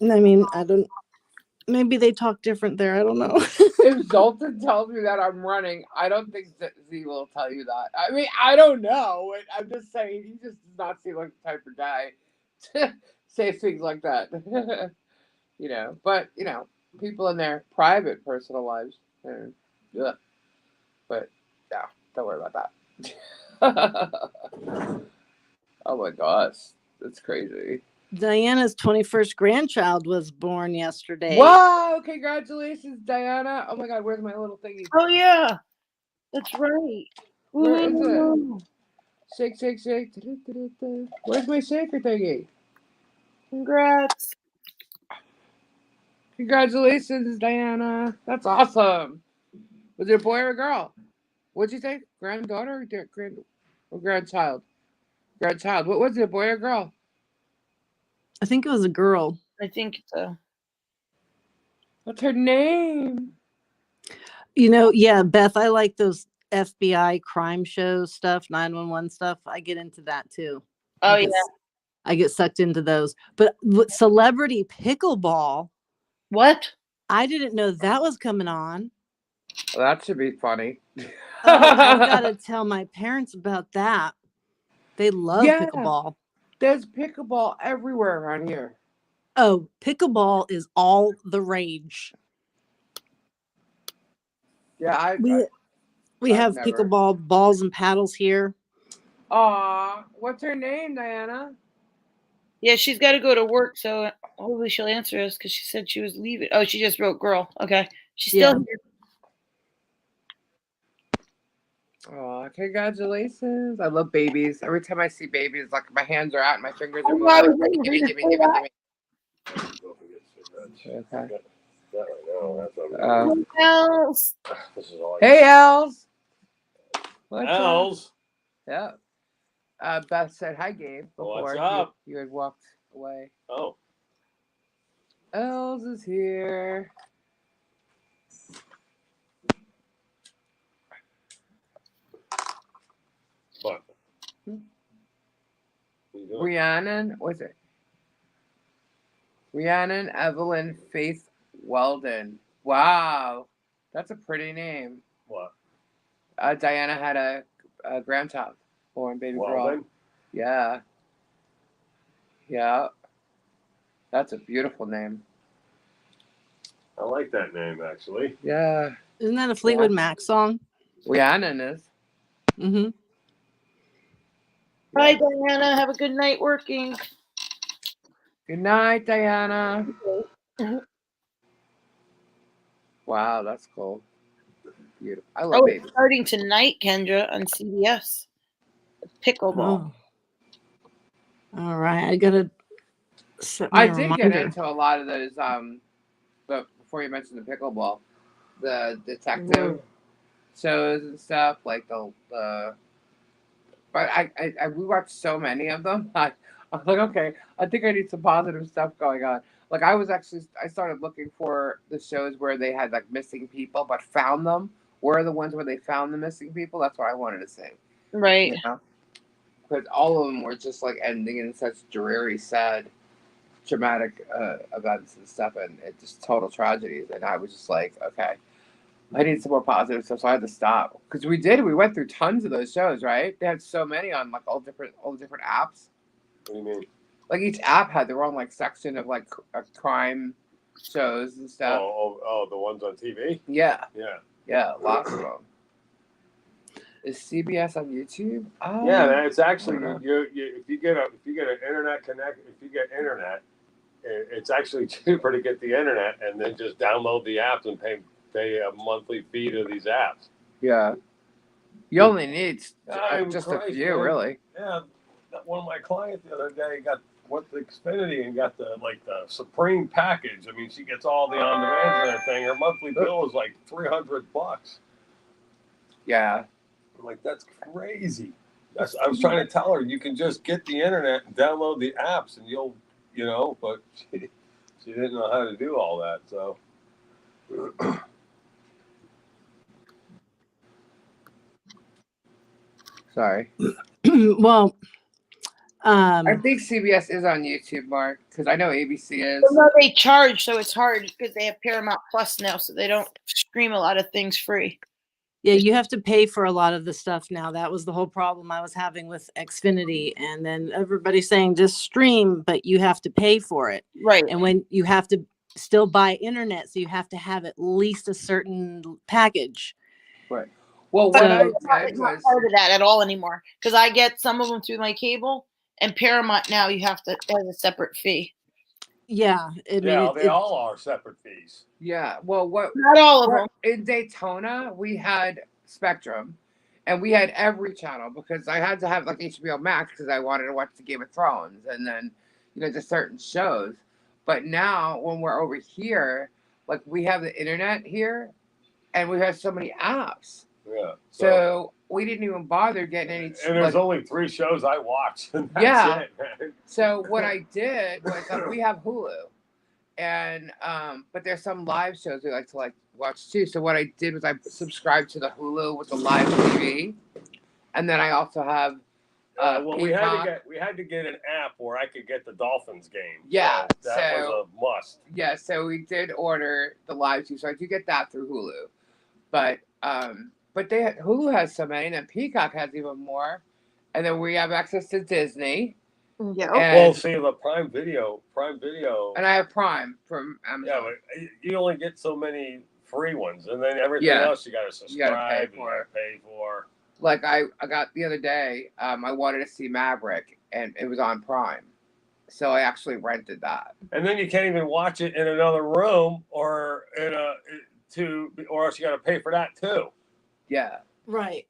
mean, I don't... Maybe they talk different there. I don't know. If Zoltan tells me that I'm running, I don't think that Z will tell you that. I mean, I don't know. I'm just saying, he just does not seem like the type of guy to say things like that. You know, but, you know, people in their private, personal lives. Yeah. But, yeah, don't worry about that. Oh my gosh. That's crazy. Diana's 21st grandchild was born yesterday. Wow! Congratulations, Diana. Oh my God, where's my little thingy? Oh yeah, that's right. Where is it? Shake, shake, shake. Where's my shaker thingy? Congrats. Congratulations, Diana. That's awesome. Was it a boy or a girl? What'd you say? Granddaughter or grandchild? Grandchild. What was it, a boy or a girl? I think it was a girl. I think it's a... What's her name? You know, yeah, Beth, I like those FBI crime show stuff, 911 stuff. I get into that too. Oh, yeah. I get sucked into those. But celebrity pickleball. What? I didn't know that was coming on. Well, that should be funny. Oh, I've got to tell my parents about that. They love pickleball. There's pickleball everywhere around here. Oh, pickleball is all the rage. Yeah, we have pickleball balls and paddles here. Aw, what's her name, Diana? Yeah, she's got to go to work, so hopefully she'll answer us because she said she was leaving. Oh, she just wrote girl. Okay. She's still here. Oh, congratulations. I love babies. Every time I see babies, like my hands are out and my fingers are moving. Give me. Okay. Els. Hey, Els. What's Els. up? Yeah. Beth said hi, Gabe, before What's up? You had walked away. Oh. Els is here. What? Rhiannon, what's it? Rhiannon Evelyn Faith Weldon. Wow, that's a pretty name. What? Diana had a grandchild born, baby girl. Yeah. Yeah. That's a beautiful name. I like that name, actually. Yeah. Isn't that a Fleetwood Mac song? Rhiannon is. Mm-hmm. Bye, Diana. Have a good night working. Good night, Diana. Wow, that's cool. Beautiful. I love babies. It's starting tonight, Kendra, on CBS. Pickleball. Oh. All right, I gotta. I did get into a lot of those. But before you mentioned the pickleball, the detective shows and stuff like the. But we watched so many of them. I was like, okay, I think I need some positive stuff going on. Like I started looking for the shows where they had like missing people, but found them. Where are the ones where they found the missing people? That's what I wanted to see. Right. You know? Because all of them were just like ending in such dreary, sad traumatic events and stuff, and it just total tragedies. And I was just like, okay, I need some more positive stuff, so I had to stop because we went through tons of those shows, right? They had so many on like all different apps. What do you mean? Like each app had their own like section of like crime shows and stuff. Oh, the ones on TV. Yeah, Yeah, lots of them. Is CBS on YouTube? Oh, yeah, man, it's actually if you get an internet if you get internet, it's actually cheaper to get the internet and then just download the apps and pay a monthly fee to these apps. Yeah, you only need just a Christ, few, man. really. Yeah, one of my clients the other day went to Xfinity and got the Supreme package. I mean, she gets all the on demand and everything. Her monthly bill is like $300. Yeah. I'm like, that's crazy. I was trying to tell her you can just get the internet and download the apps and but she didn't know how to do all that. So, Sorry. Well, I think CBS is on YouTube, Mark, because I know ABC is. Well, no, they charge, so it's hard because they have Paramount Plus now, so they don't stream a lot of things free. yeah, you have to pay for a lot of the stuff now. That was the whole problem I was having with Xfinity. And then everybody's saying just stream, but you have to pay for it. Right. And when you have to still buy internet, so you have to have at least a certain package. Right. Well, But what I I'm did not was part of that at all anymore because I get some of them through my cable, and Paramount now you have to have a separate fee. Yeah, they all are separate fees. Yeah. Well, Not all of them. In Daytona we had Spectrum, and we had every channel because I had to have like HBO Max because I wanted to watch the Game of Thrones and then just certain shows. But now when we're over here, like we have the internet here, and we have so many apps. Yeah. So we didn't even bother getting any. And there's only 3 shows I watch. And that's it, man. So what I did was we have Hulu, and but there's some live shows we like to watch too. So what I did was I subscribed to the Hulu with the live TV, and then I also have. We had to get an app where I could get the Dolphins game. Yeah, so that was a must. Yeah, so we did order the live TV, so I do get that through Hulu, but Hulu has so many, and then Peacock has even more, and then we have access to Disney. Yeah. Well, see the Prime Video, and I have Prime from Amazon. Yeah, but you only get so many free ones, and then everything else you got to subscribe and pay for. Like I got the other day, I wanted to see Maverick, and it was on Prime, so I actually rented that. And then you can't even watch it in another room or or else you got to pay for that too. Yeah. Right.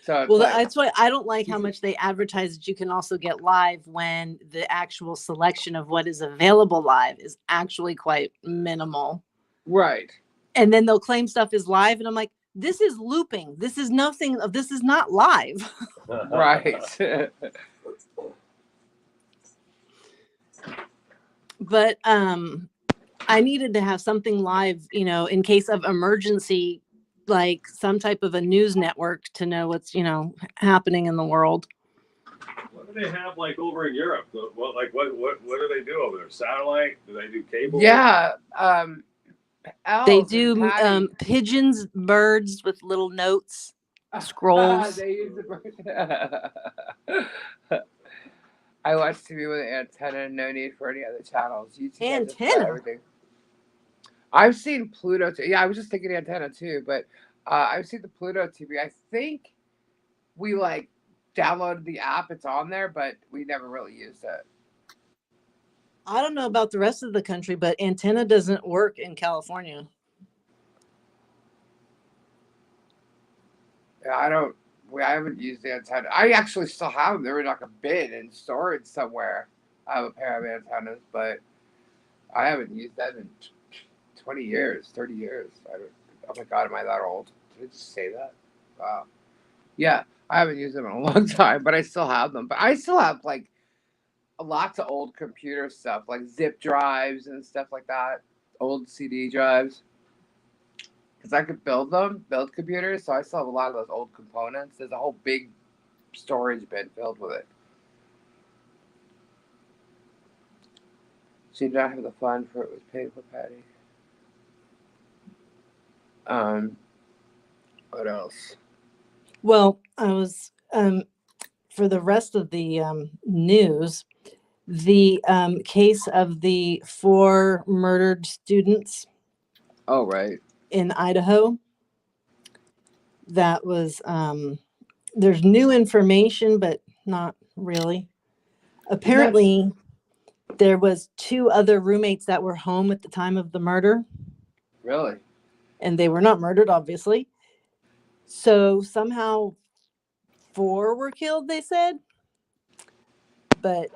So that's why I don't like how much they advertise that you can also get live when the actual selection of what is available live is actually quite minimal. Right. And then they'll claim stuff is live, and I'm like, this is looping. This is nothing. This is not live. Right. But I needed to have something live, in case of emergency, like some type of a news network to know what's, happening in the world. What do they have like over in Europe? What do they do over there? Satellite? Do they do cable? Yeah. They do pigeons, birds with little notes, scrolls. They use the I watch TV with an antenna, no need for any other channels. YouTube antenna? Everything. I've seen Pluto. Yeah, I was just thinking antenna too, but I've seen the Pluto TV. I think we downloaded the app. It's on there, but we never really used it. I don't know about the rest of the country, but antenna doesn't work in California. Yeah, I haven't used the antenna. I actually still have them. They're in like a bin in storage somewhere. I have a pair of antennas, but I haven't used that in 20 years, 30 years. Oh my God, am I that old? Did I just say that? Wow. Yeah, I haven't used them in a long time, but I still have them. But I still have lots of old computer stuff, like zip drives and stuff like that, old CD drives. Because I could build computers, so I still have a lot of those old components. There's a whole big storage bin filled with it. She did not have the fund for it was paid for Patty. What else? Well, I was for the rest of the news, the case of the 4 murdered students. Oh, right. In Idaho. That was there's new information, but not really. Apparently, there was 2 other roommates that were home at the time of the murder. Really? And they were not murdered, obviously. So somehow 4 were killed, they said. But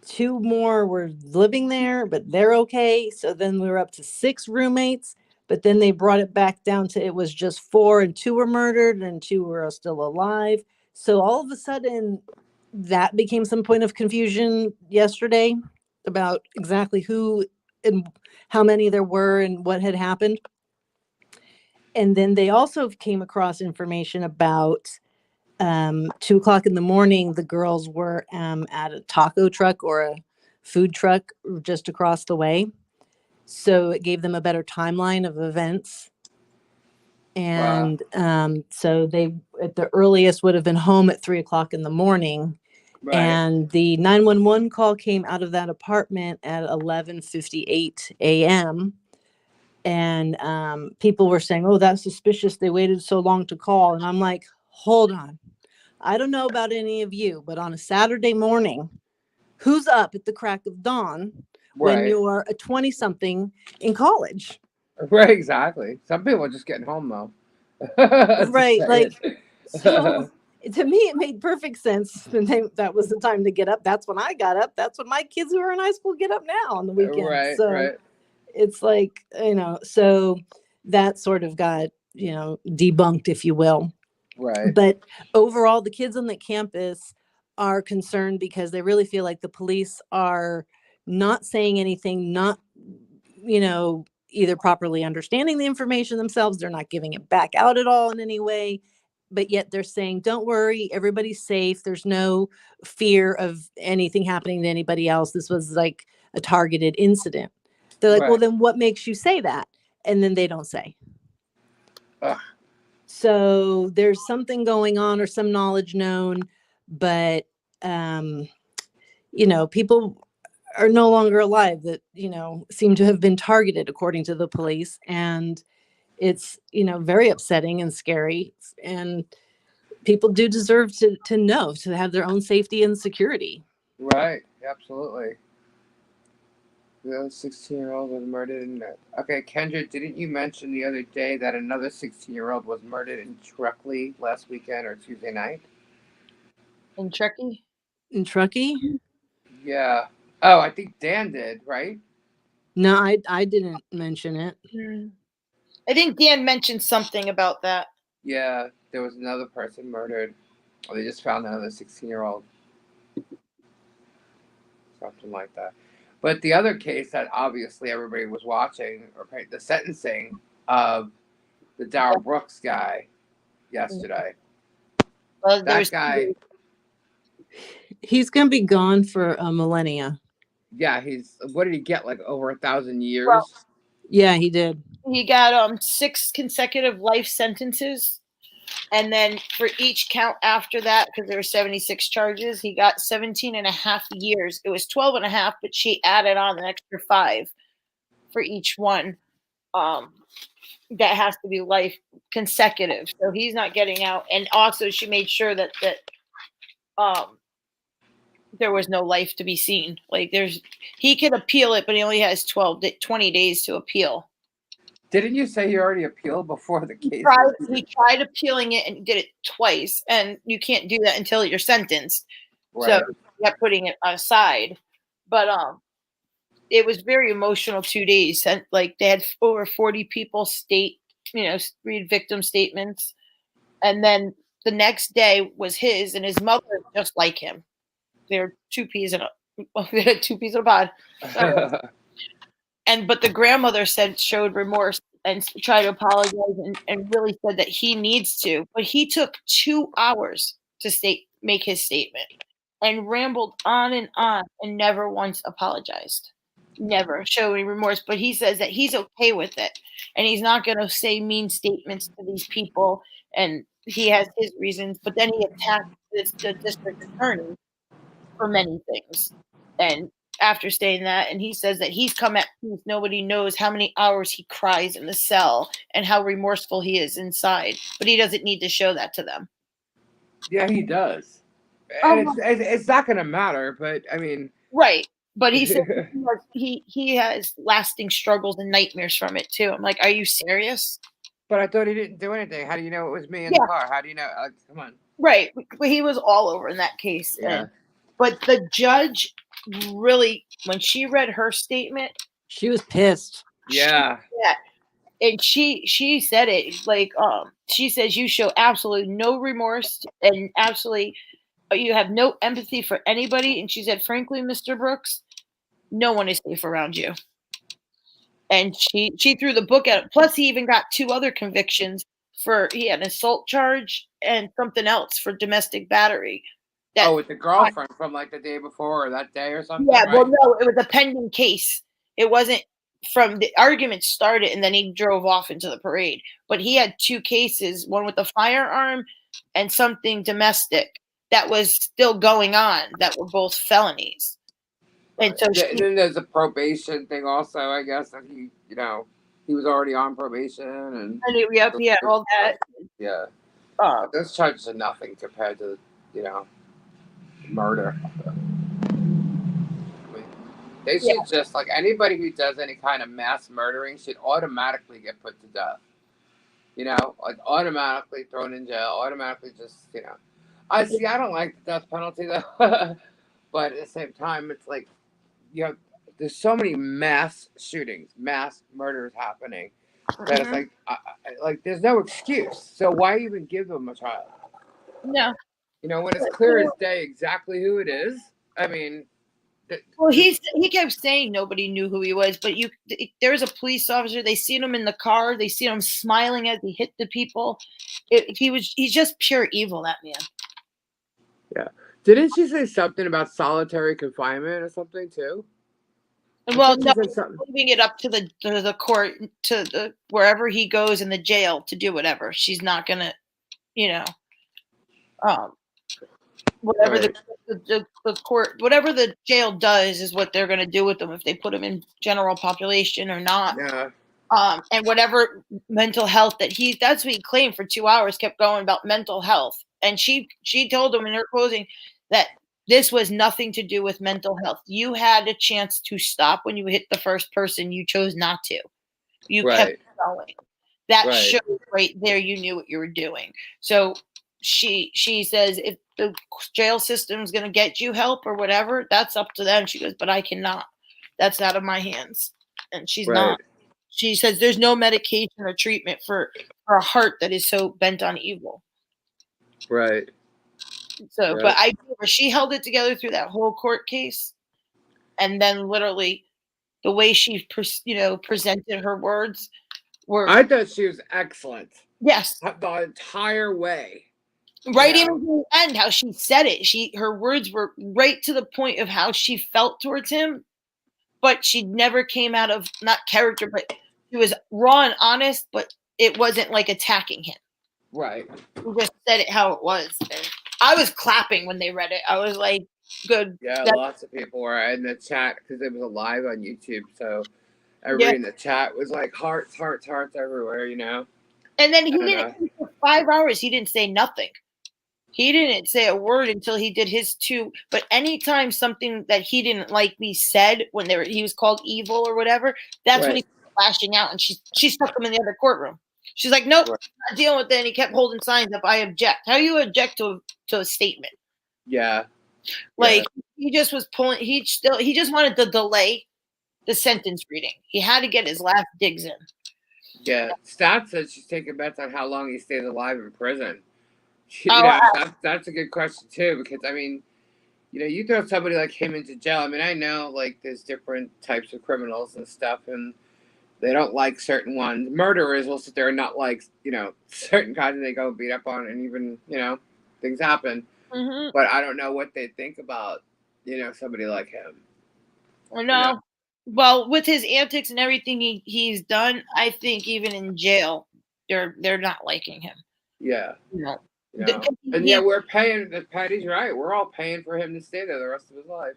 2 more were living there, but they're okay. So then we were up to 6 roommates. But then they brought it back down to it was just 4 and 2 were murdered and 2 were still alive. So all of a sudden, that became some point of confusion yesterday about exactly who and how many there were and what had happened. And then they also came across information about 2:00 in the morning, the girls were at a taco truck or a food truck just across the way. So it gave them a better timeline of events. And so they, at the earliest, would have been home at 3:00 in the morning. Right. And the 911 call came out of that apartment at 11:58 a.m. And people were saying, oh, that's suspicious. They waited so long to call. And I'm like, hold on. I don't know about any of you, but on a Saturday morning, who's up at the crack of dawn when you're a 20-something in college? Right, exactly. Some people are just getting home, though. Right, like, so to me, it made perfect sense. That was the time to get up. That's when I got up. That's when my kids who are in high school get up now on the weekend. Right, so right. It's like, so that sort of got, debunked, if you will. Right. But overall, the kids on the campus are concerned because they really feel like the police are not saying anything, not, either properly understanding the information themselves. They're not giving it back out at all in any way. But yet they're saying, don't worry, everybody's safe. There's no fear of anything happening to anybody else. This was like a targeted incident. They're like, well, then what makes you say that? And then they don't say. Ugh. So there's something going on or some knowledge known, but, people are no longer alive that, seem to have been targeted according to the police. And it's, very upsetting and scary. And people do deserve to know, to have their own safety and security. Right. Absolutely. The 16-year-old was murdered okay, Kendra, didn't you mention the other day that another 16-year-old was murdered in Truckee last weekend or Tuesday night? In Truckee? In Truckee? Yeah. Oh, I think Dan did, right? No, I didn't mention it. I think Dan mentioned something about that. Yeah, there was another person murdered. Oh, they just found another 16-year-old. Something like that. But the other case that obviously everybody was watching, or the sentencing of the Darryl Brooks guy yesterday. Well, that guy. He's going to be gone for a millennia. Yeah, what did he get? Like over 1,000 years? Well, yeah, he did. He got 6 consecutive life sentences. And then for each count after that, because there were 76 charges, he got 17 and a half years. It was 12 and a half, but she added on an extra 5 for each one. That has to be life consecutive. So he's not getting out. And also she made sure that there was no life to be seen. Like he could appeal it, but he only has 20 days to appeal. Didn't you say he already appealed before the case? He tried appealing it and did it twice, and you can't do that until you're sentenced. Right. So he kept putting it aside. But it was very emotional 2 days. And like they had over 40 people read victim statements. And then the next day was his, and his mother just like him. They're 2 peas in a pod. But the grandmother showed remorse and tried to apologize and really said that he needs to. But he took 2 hours to make his statement and rambled on and never once apologized. never show any remorse, but he says that he's okay with it and he's not going to say mean statements to these people, and he has his reasons, but then he attacked the district attorney for many things. And after saying that, and he says that he's come at peace, nobody knows how many hours he cries in the cell and how remorseful he is inside, but he doesn't need to show that to them. Yeah, he does. And it's not going to matter, but I mean. Right. But he said he has lasting struggles and nightmares from it too. I'm like, are you serious? But I thought he didn't do anything. How do you know it was me in the car? How do you know? Come on. Right. But he was all over in that case. Yeah. But the judge really, when she read her statement, she was pissed. Yeah. And she said it like, she says you show absolutely no remorse and absolutely you have no empathy for anybody. And she said, frankly, Mr. Brooks, no one is safe around you. And she threw the book at him. Plus, he even got 2 other convictions he had an assault charge and something else for domestic battery. With the girlfriend from like the day before or that day or something? Yeah, right? Well, no, it was a pending case. It wasn't from the argument started and then he drove off into the parade. But he had 2 cases, one with a firearm and something domestic that was still going on that were both felonies. And so then there's a probation thing also, I guess, that he was already on probation and all that. Yeah. Those charges are nothing compared to, murder. I mean, they should just, like, anybody who does any kind of mass murdering should automatically get put to death. Like automatically thrown in jail, automatically just, I don't like the death penalty though. But at the same time, it's like, there's so many mass shootings, mass murders happening that it's like there's no excuse. So why even give them a trial? No. When it's clear as day exactly who it is. I mean, he kept saying nobody knew who he was, but there was a police officer. They seen him in the car. They seen him smiling as he hit the people. He's just pure evil, that man. Yeah. Didn't she say something about solitary confinement or something too? Well, no, leaving it up to the court, to the wherever he goes in the jail to do whatever. She's not gonna, whatever the court, whatever the jail does is what they're gonna do with them if they put them in general population or not. Yeah. And whatever mental health that's what he claimed for 2 hours, kept going about mental health. And she told him in her closing that this was nothing to do with mental health. You had a chance to stop when you hit the first person. You chose not to. You kept going. That shows right there you knew what you were doing. So she says if the jail system is going to get you help or whatever, that's up to them. She goes, but I cannot. That's out of my hands. And she's not. She says there's no medication or treatment for a heart that is so bent on evil. Right. So, but she held it together through that whole court case, and then literally the way she, presented her words were. I thought she was excellent. Yes. The entire way. Right, even to the end, how she said it. Her words were right to the point of how she felt towards him, but she never came out of not character, but she was raw and honest, but it wasn't like attacking him. Right. She just said it how it was. And I was clapping when they read it. I was like, good. Yeah, lots of people were in the chat because it was live on YouTube. So everybody in the chat was like hearts everywhere, And then he didn't, for 5 hours, he didn't say nothing. He didn't say a word until he did his 2. But anytime something that he didn't like me said when he was called evil or whatever, that's when he was flashing out. And she stuck him in the other courtroom. She's like, nope, not dealing with it. And he kept holding signs up. I object. How do you object to a statement? Yeah. Like he just was pulling. He just wanted to delay the sentence reading. He had to get his last digs in. Yeah. Stat says she's taking bets on how long he stays alive in prison. That's a good question too, because I mean, you throw somebody like him into jail. I mean, I know like there's different types of criminals and stuff, and they don't like certain ones. Murderers will sit there and not like, certain kinds, and they go beat up on, and even, things happen. Mm-hmm. But I don't know what they think about, somebody like him. I know. Well, with his antics and everything he's done, I think even in jail, they're not liking him. Yeah. No. You know? And yeah, we're paying. Patty's right. We're all paying for him to stay there the rest of his life.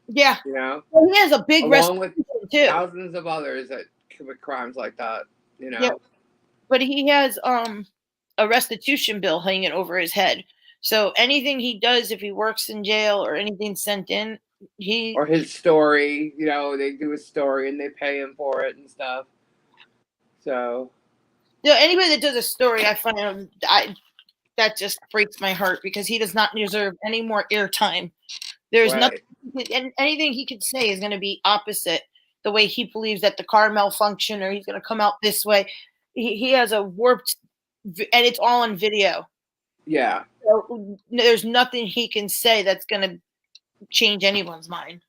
Yeah. You know. Well, he has a big along with too. thousands of others that commit crimes like that. You know. Yeah. But he has a restitution bill hanging over his head. So anything he does, if he works in jail or anything sent in, or his story, you know, they do a story and they pay him for it and stuff. So, anybody that does a story, I find that just breaks my heart because he does not deserve any more airtime. There's nothing, and anything he could say is going to be opposite the way he believes that the car malfunctioned or he's going to come out this way. He has a warped, and it's all on video. Yeah. So there's nothing he can say that's going to change anyone's mind.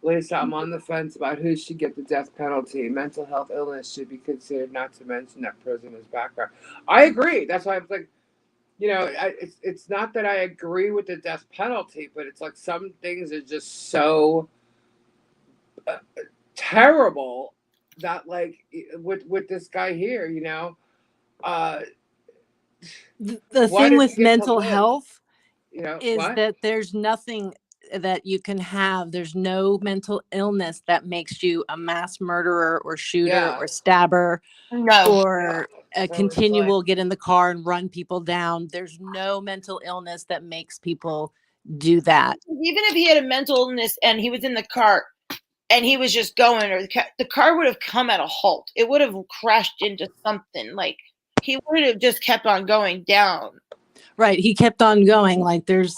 Lisa, I'm on the fence about who should get the death penalty. Mental health illness should be considered, not to mention that prisoner's background. I agree. That's why I'm like, you know, it's not that I agree with the death penalty, but it's like some things are just so terrible that, like, with this guy here, you know, the thing with mental health, you know, is that there's nothing that you can have. There's no mental illness that makes you a mass murderer or shooter or stabber or a continual get in the car and run people down. There's no mental illness that makes people do that. Even if he had a mental illness and he was in the car and he was just going, or the car would have come at a halt. It would have crashed into something. Like, he would have just kept on going down. Right. He kept on going. Like, there's,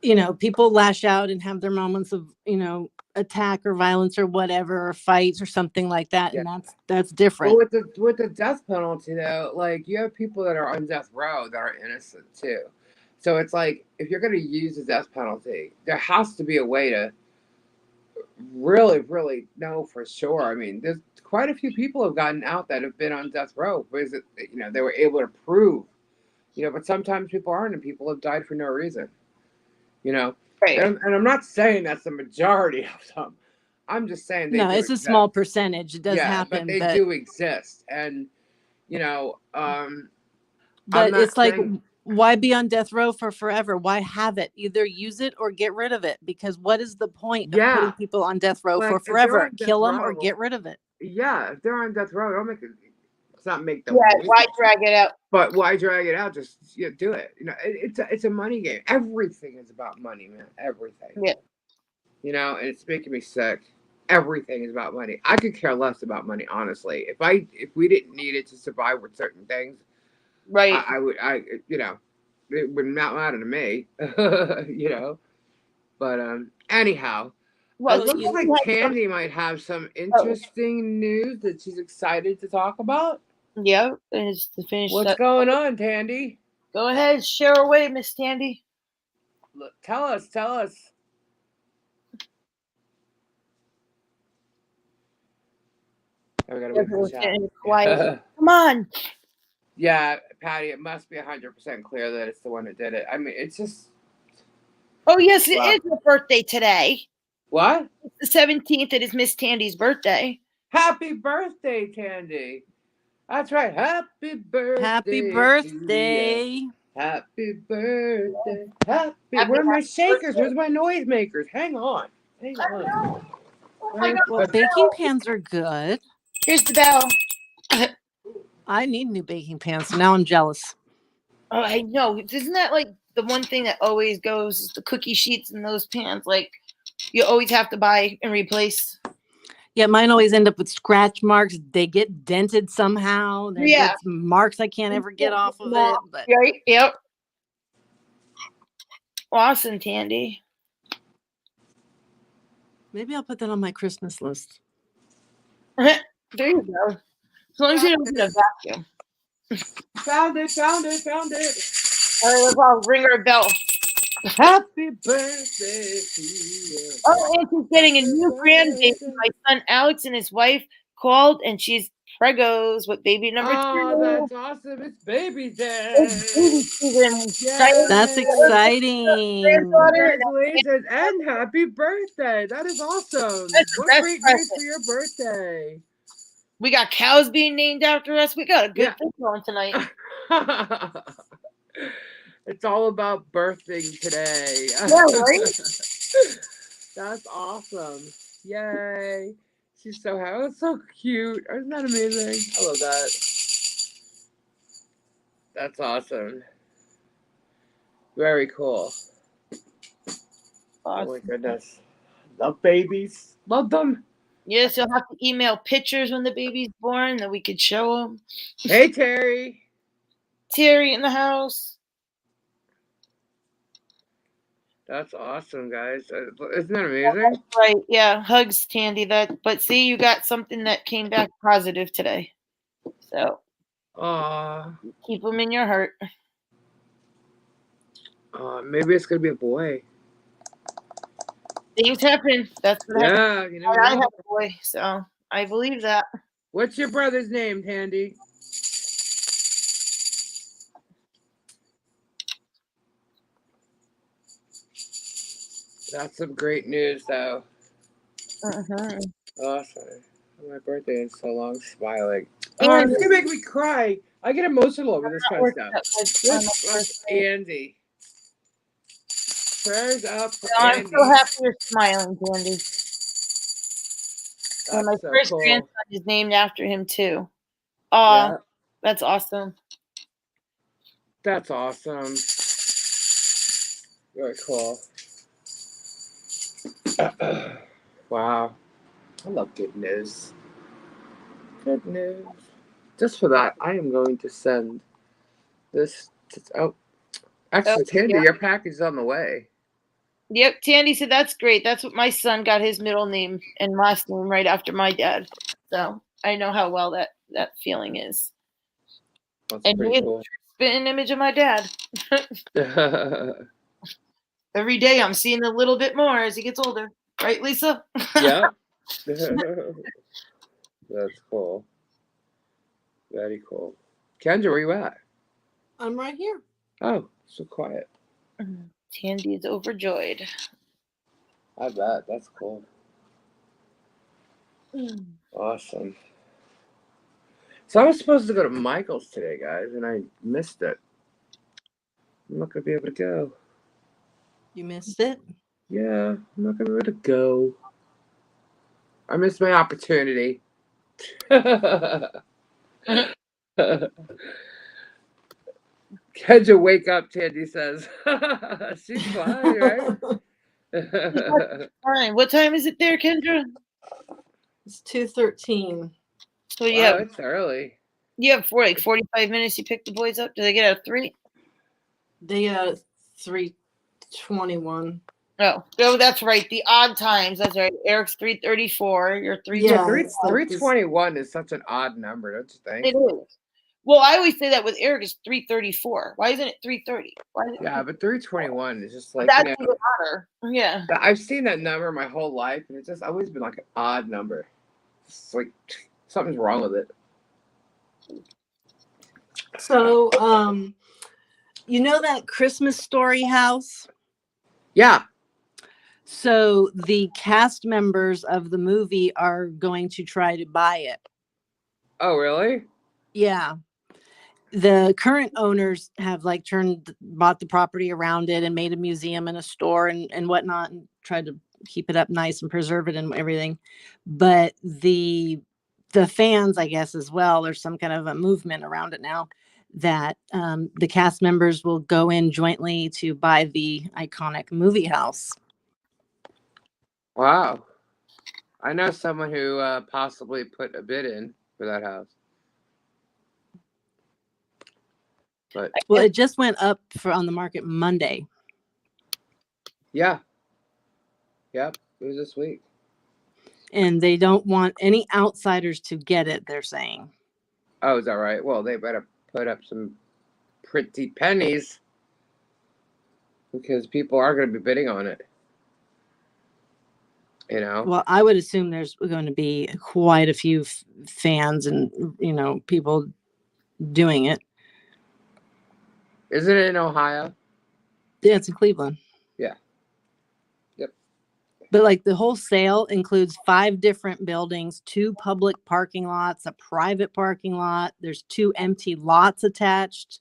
you know, people lash out and have their moments of, you know, attack or violence or whatever, or fights or something like that. And that's different. Well, with the death penalty though, like, you have people that are on death row that are innocent too. So it's like, if you're going to use the death penalty, there has to be a way to really, really know for sure. I mean, there's quite a few people have gotten out that have been on death row because, you know, they were able to prove, you know, but sometimes people aren't, and people have died for no reason, you know. Right. And I'm not saying that's the majority of them. I'm just saying no, it's a small percentage. It does happen, but they do exist, and you know, but it's like, why be on death row for forever? Why have it? Either use it or get rid of it. Because what is the point of putting people on death row for forever? Kill them or get rid of it. Yeah, if they're on death row, don't make it. It's not make them. Yeah, why drag it out? But why drag it out? Just do it. You know, it's a money game. Everything is about money, man. Everything. Yeah. You know, and it's making me sick. Everything is about money. I could care less about money, honestly. If we didn't need it to survive with certain things, right? I would, you know, it would not matter to me, you know. But anyhow, well, it looks like Tandy might have some interesting news that she's excited to talk about. Yeah, it's to finish. What's going on, Tandy? Go ahead, share away, Miss Tandy. Look, tell us. Quiet. Come on. Yeah, Patty, it must be 100% clear that it's the one that did it. I mean, it's just. Oh, yes, it is her birthday today. What? It's the 17th. It is Miss Tandy's birthday. Happy birthday, Tandy. That's right. Happy birthday. Happy birthday. Happy birthday. Where are my shakers? Where's my noise makers? Hang on. Well, baking pans are good. Here's the bell. I need new baking pans. So now I'm jealous. Oh, I know. Isn't that like the one thing that always goes is the cookie sheets in those pans? Like, you always have to buy and replace. Yeah, mine always end up with scratch marks. They get dented somehow. There's marks I can't ever get off of it. But right? Yep. Awesome, Tandy. Maybe I'll put that on my Christmas list. There you go. As long as you don't get a vacuum. Found it. All right, I'll ring her a bell. Happy birthday to you. Oh, and she's getting a new grandbaby. My son Alex and his wife called, and she's pregos with baby number 2. Oh, that's awesome. It's baby day. It's baby season. Yay. That's exciting. Granddaughter. Congratulations and happy birthday. That is awesome. That's the What best great news present. for your birthday. We got cows being named after us. We got a good Yeah. thing going tonight. It's all about birthing today. Yeah, right? That's awesome. Yay. She's so happy. That's so cute. Isn't that amazing? I love that. That's awesome. Very cool. Oh my goodness. Love babies. Love them. Yes, you'll have to email pictures when the baby's born that we could show them. Hey, Terry. Terry in the house. That's awesome, guys. Isn't that amazing? Right, yeah. Hugs, Tandy. But see, you got something that came back positive today. So Aw. keep them in your heart. Maybe it's gonna be a boy. Things happen. That's what happened. Yeah, you know. I have a boy, so I believe that. What's your brother's name, Tandy? That's some great news, though. Awesome. My birthday in so long, smiling. Oh, it's gonna make me cry. I get emotional over this kind of stuff. That's Andy. Prayers up for I'm Andy. so happy you're smiling, Tandy. And my That's so first cool. grandson is named after him too. Yeah, That's awesome. that's awesome. Very cool. Wow. I love good news. Good news. Just for that, I am going to send this to, actually, Tandy, yeah. your package is on the way. Yep, Tandy said that's great. That's what my son got his middle name and last name right after my dad. So I know how well that feeling is. That's And pretty he is cool. a spitting image of my dad. Every day I'm seeing a little bit more as he gets older. Right, Lisa? Yeah. That's cool. Very cool. Kendra, where you at? I'm right here. Oh, so quiet. Tandy is overjoyed. I bet. That's cool. Awesome. So I was supposed to go to Michael's today, guys, and I missed it. I'm not going to be able to go. You missed it? Yeah, I'm not going to be able to go. I missed my opportunity. Kendra, wake up, Tandy says. She's fine, right? Fine. What time is it there, Kendra? It's 2:13. So you Wow, have it's early. 45 minutes. You pick the boys up. Do they get out at 3? They 3:21. Oh, that's right. The odd times. That's right. Eric's 3:34. You're 3. Yeah, 321 is such an odd number, don't you think? It is. Well, I always say that with Eric is 3:34. Why isn't it 3:30? Yeah, but 321 is just like, that's even odder. Yeah. I've seen that number my whole life, and it's just always been like an odd number. It's like something's wrong with it. So, you know that Christmas Story house? Yeah. So the cast members of the movie are going to try to buy it. Oh, really? Yeah. The current owners have bought the property around it and made a museum and a store and whatnot, and tried to keep it up nice and preserve it and everything. But the fans, I guess, as well, there's some kind of a movement around it now that the cast members will go in jointly to buy the iconic movie house. Wow. I know someone who possibly put a bid in for that house. But well, it just went up on the market Monday. Yeah. Yep. It was this week. And they don't want any outsiders to get it, they're saying. Oh, is that right? Well, they better put up some pretty pennies because people are going to be bidding on it. You know. Well, I would assume there's going to be quite a few fans and people doing it. Isn't it in Ohio? Yeah, it's in Cleveland. Yeah. Yep. But like the whole sale includes 5 different buildings, 2 public parking lots, a private parking lot. There's 2 empty lots attached.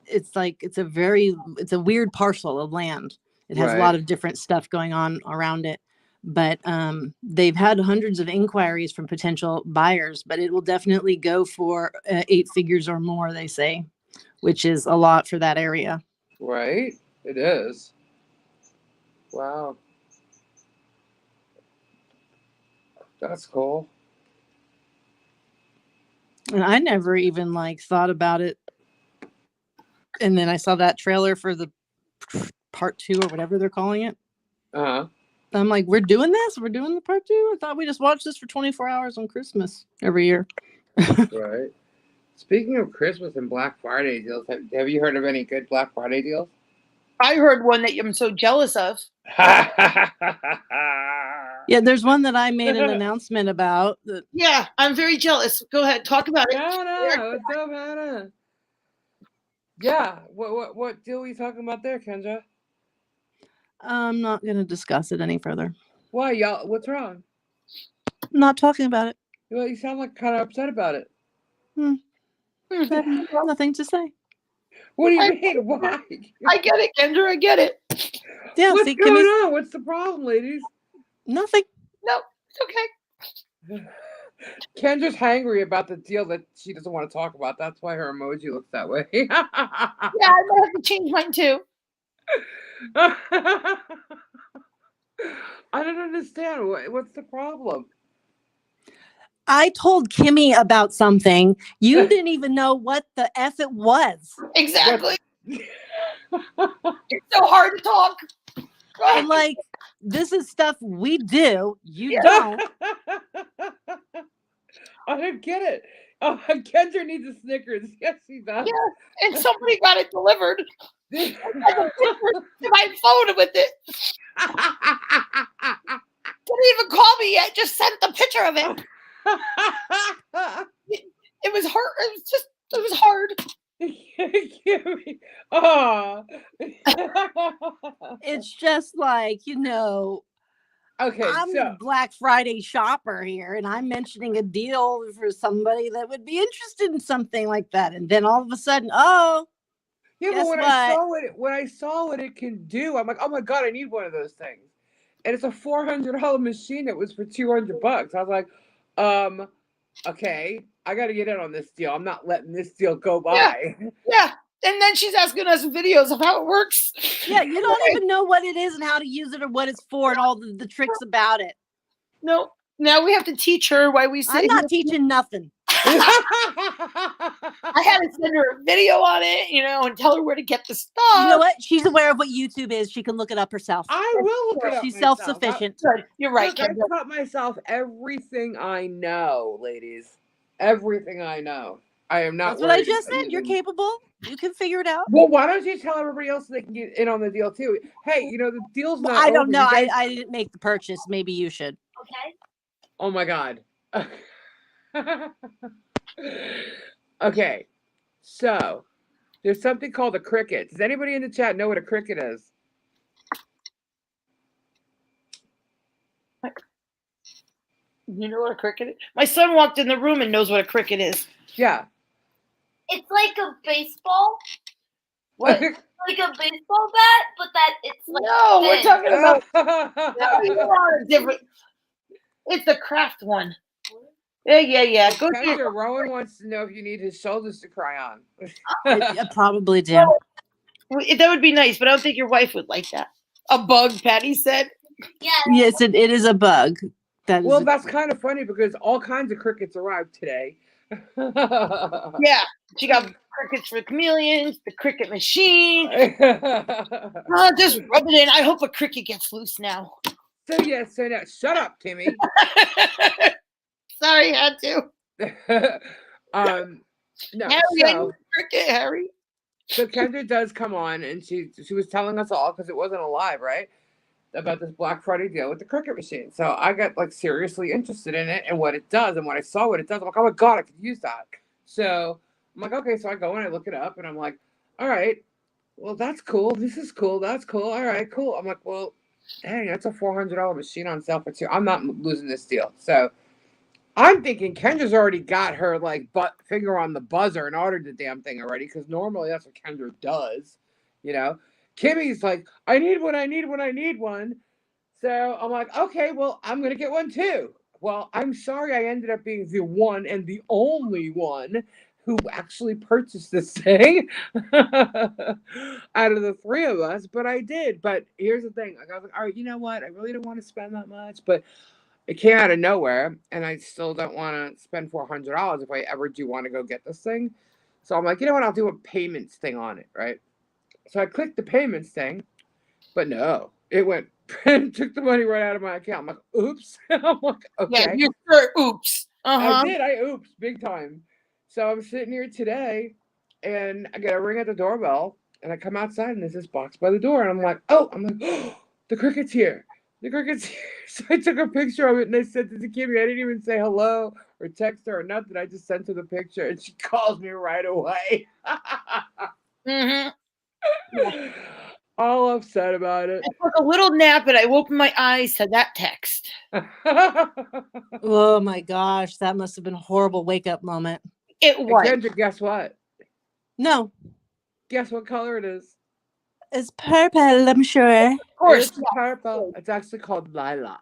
It's like it's a weird parcel of land. It has a lot of different stuff going on around it. But they've had hundreds of inquiries from potential buyers, but it will definitely go for 8 figures or more, they say, which is a lot for that area. Right? It is. Wow. That's cool. And I never even thought about it. And then I saw that trailer for the part 2 or whatever they're calling it. Uh-huh. I'm like, we're doing this? We're doing the part 2? I thought we just watched this for 24 hours on Christmas every year. Right. Speaking of Christmas and Black Friday deals, have you heard of any good Black Friday deals? I heard one that I'm so jealous of. Yeah, there's one that I made an announcement about. Yeah, I'm very jealous. Go ahead, talk about it. No, it don't matter. Yeah, what deal are you talking about there, Kendra? I'm not going to discuss it any further. Why, y'all? What's wrong? I'm not talking about it. Well, you sound like kind of upset about it. I have nothing to say. What do you mean? Why? I get it, Kendra. I get it. Yeah, what's going on? What's the problem, ladies? Nothing. No, it's okay. Kendra's hangry about the deal that she doesn't want to talk about. That's why her emoji looks that way. Yeah, I might have to change mine too. I don't understand. What's the problem? I told Kimmy about something. You didn't even know what the F it was. Exactly. It's so hard to talk. And this is stuff we do. You don't. I don't get it. Oh, Kendra needs a Snickers. Yes, she does. Yeah, and somebody got it delivered. I got a picture to my phone with it. Didn't even call me yet. Just sent the picture of it. It was hard. It was hard. Oh. It's just okay, I'm a Black Friday shopper here, and I'm mentioning a deal for somebody that would be interested in something like that, and then all of a sudden, yeah, but when I saw what it can do, I'm like, oh my god, I need one of those things, and it's a $400 machine that was for $200. I was like, okay, I got to get in on this deal. I'm not letting this deal go by. Yeah. And then she's asking us videos of how it works. Yeah, you don't even know what it is and how to use it or what it's for and all the tricks about it. No. Now we have to teach her why we say. I'm not teaching nothing. I had to send her a video on it, and tell her where to get the stuff. You know what? She's aware of what YouTube is. She can look it up herself. I will look it up. She's self-sufficient. You're right. I've taught myself everything I know, ladies. Everything I know. I am not. That's what I just said. You're capable. You can figure it out. Well, why don't you tell everybody else so they can get in on the deal too? Hey, the deal's not. I don't know. I didn't make the purchase. Maybe you should. Okay. Oh my god. Okay, so there's something called a cricket. Does anybody in the chat know what a cricket is? You know what a cricket is? My son walked in the room and knows what a cricket is. Yeah. It's like a baseball. What? Like a baseball bat, but it's like. No, we're talking about different. It's the craft one. Yeah. Go to Rowan wants to know if you need his shoulders to cry on. I probably do. That would be nice, but I don't think your wife would like that. A bug, Patty said. Yeah. Yes, it is a bug. That's kind of funny because all kinds of crickets arrived today. Yeah, she got crickets for chameleons, the cricket machine. Just rub it in. I hope a cricket gets loose now. So now, shut up, Timmy. Sorry, had to. No. Harry, cricket, Harry. So Kendra does come on, and she was telling us all because it wasn't alive, right? about this Black Friday deal with the Cricut machine. So I got like seriously interested in it and what it does. And when I saw what it does, I'm like, oh my God, I could use that. So I'm like, okay. So I go and I look it up and I'm like, all right, well, that's cool. This is cool. That's cool. All right, cool. I'm like, well, dang, that's a $400 machine on sale for two. I'm not losing this deal. So I'm thinking Kendra's already got her like finger on the buzzer and ordered the damn thing already, because normally that's what Kendra does, you know. Kimmy's like, I need one, I need one, I need one. So I'm like, okay, well, I'm gonna get one too. Well, I'm sorry, I ended up being the one and the only one who actually purchased this thing out of the three of us, but I did. But here's the thing, I was like, all right, you know what? I really don't want to spend that much, but it came out of nowhere, and I still don't want to spend $400 if I ever do want to go get this thing. So I'm like, you know what? I'll do a payments thing on it, right? So I clicked the payments thing, but no, it went and took the money right out of my account. I'm like, oops. I'm like, okay. Yeah, you sure. Oops. I did. I oops big time. So I'm sitting here today, and I get a ring at the doorbell, and I come outside, and there's this box by the door, and I'm like, oh, the Cricket's here. The Cricket's here. So I took a picture of it, and I sent it to Kimmy. I didn't even say hello or text her or nothing. I just sent her the picture, and she calls me right away. Mm-hmm. All upset about it. I took a little nap, and I opened my eyes to that text. Oh my gosh, that must have been a horrible wake up moment. It was. Kendra, guess what? No, Guess what color it is? it's purple, I'm sure. Of course. It's purple. It's actually called lilac.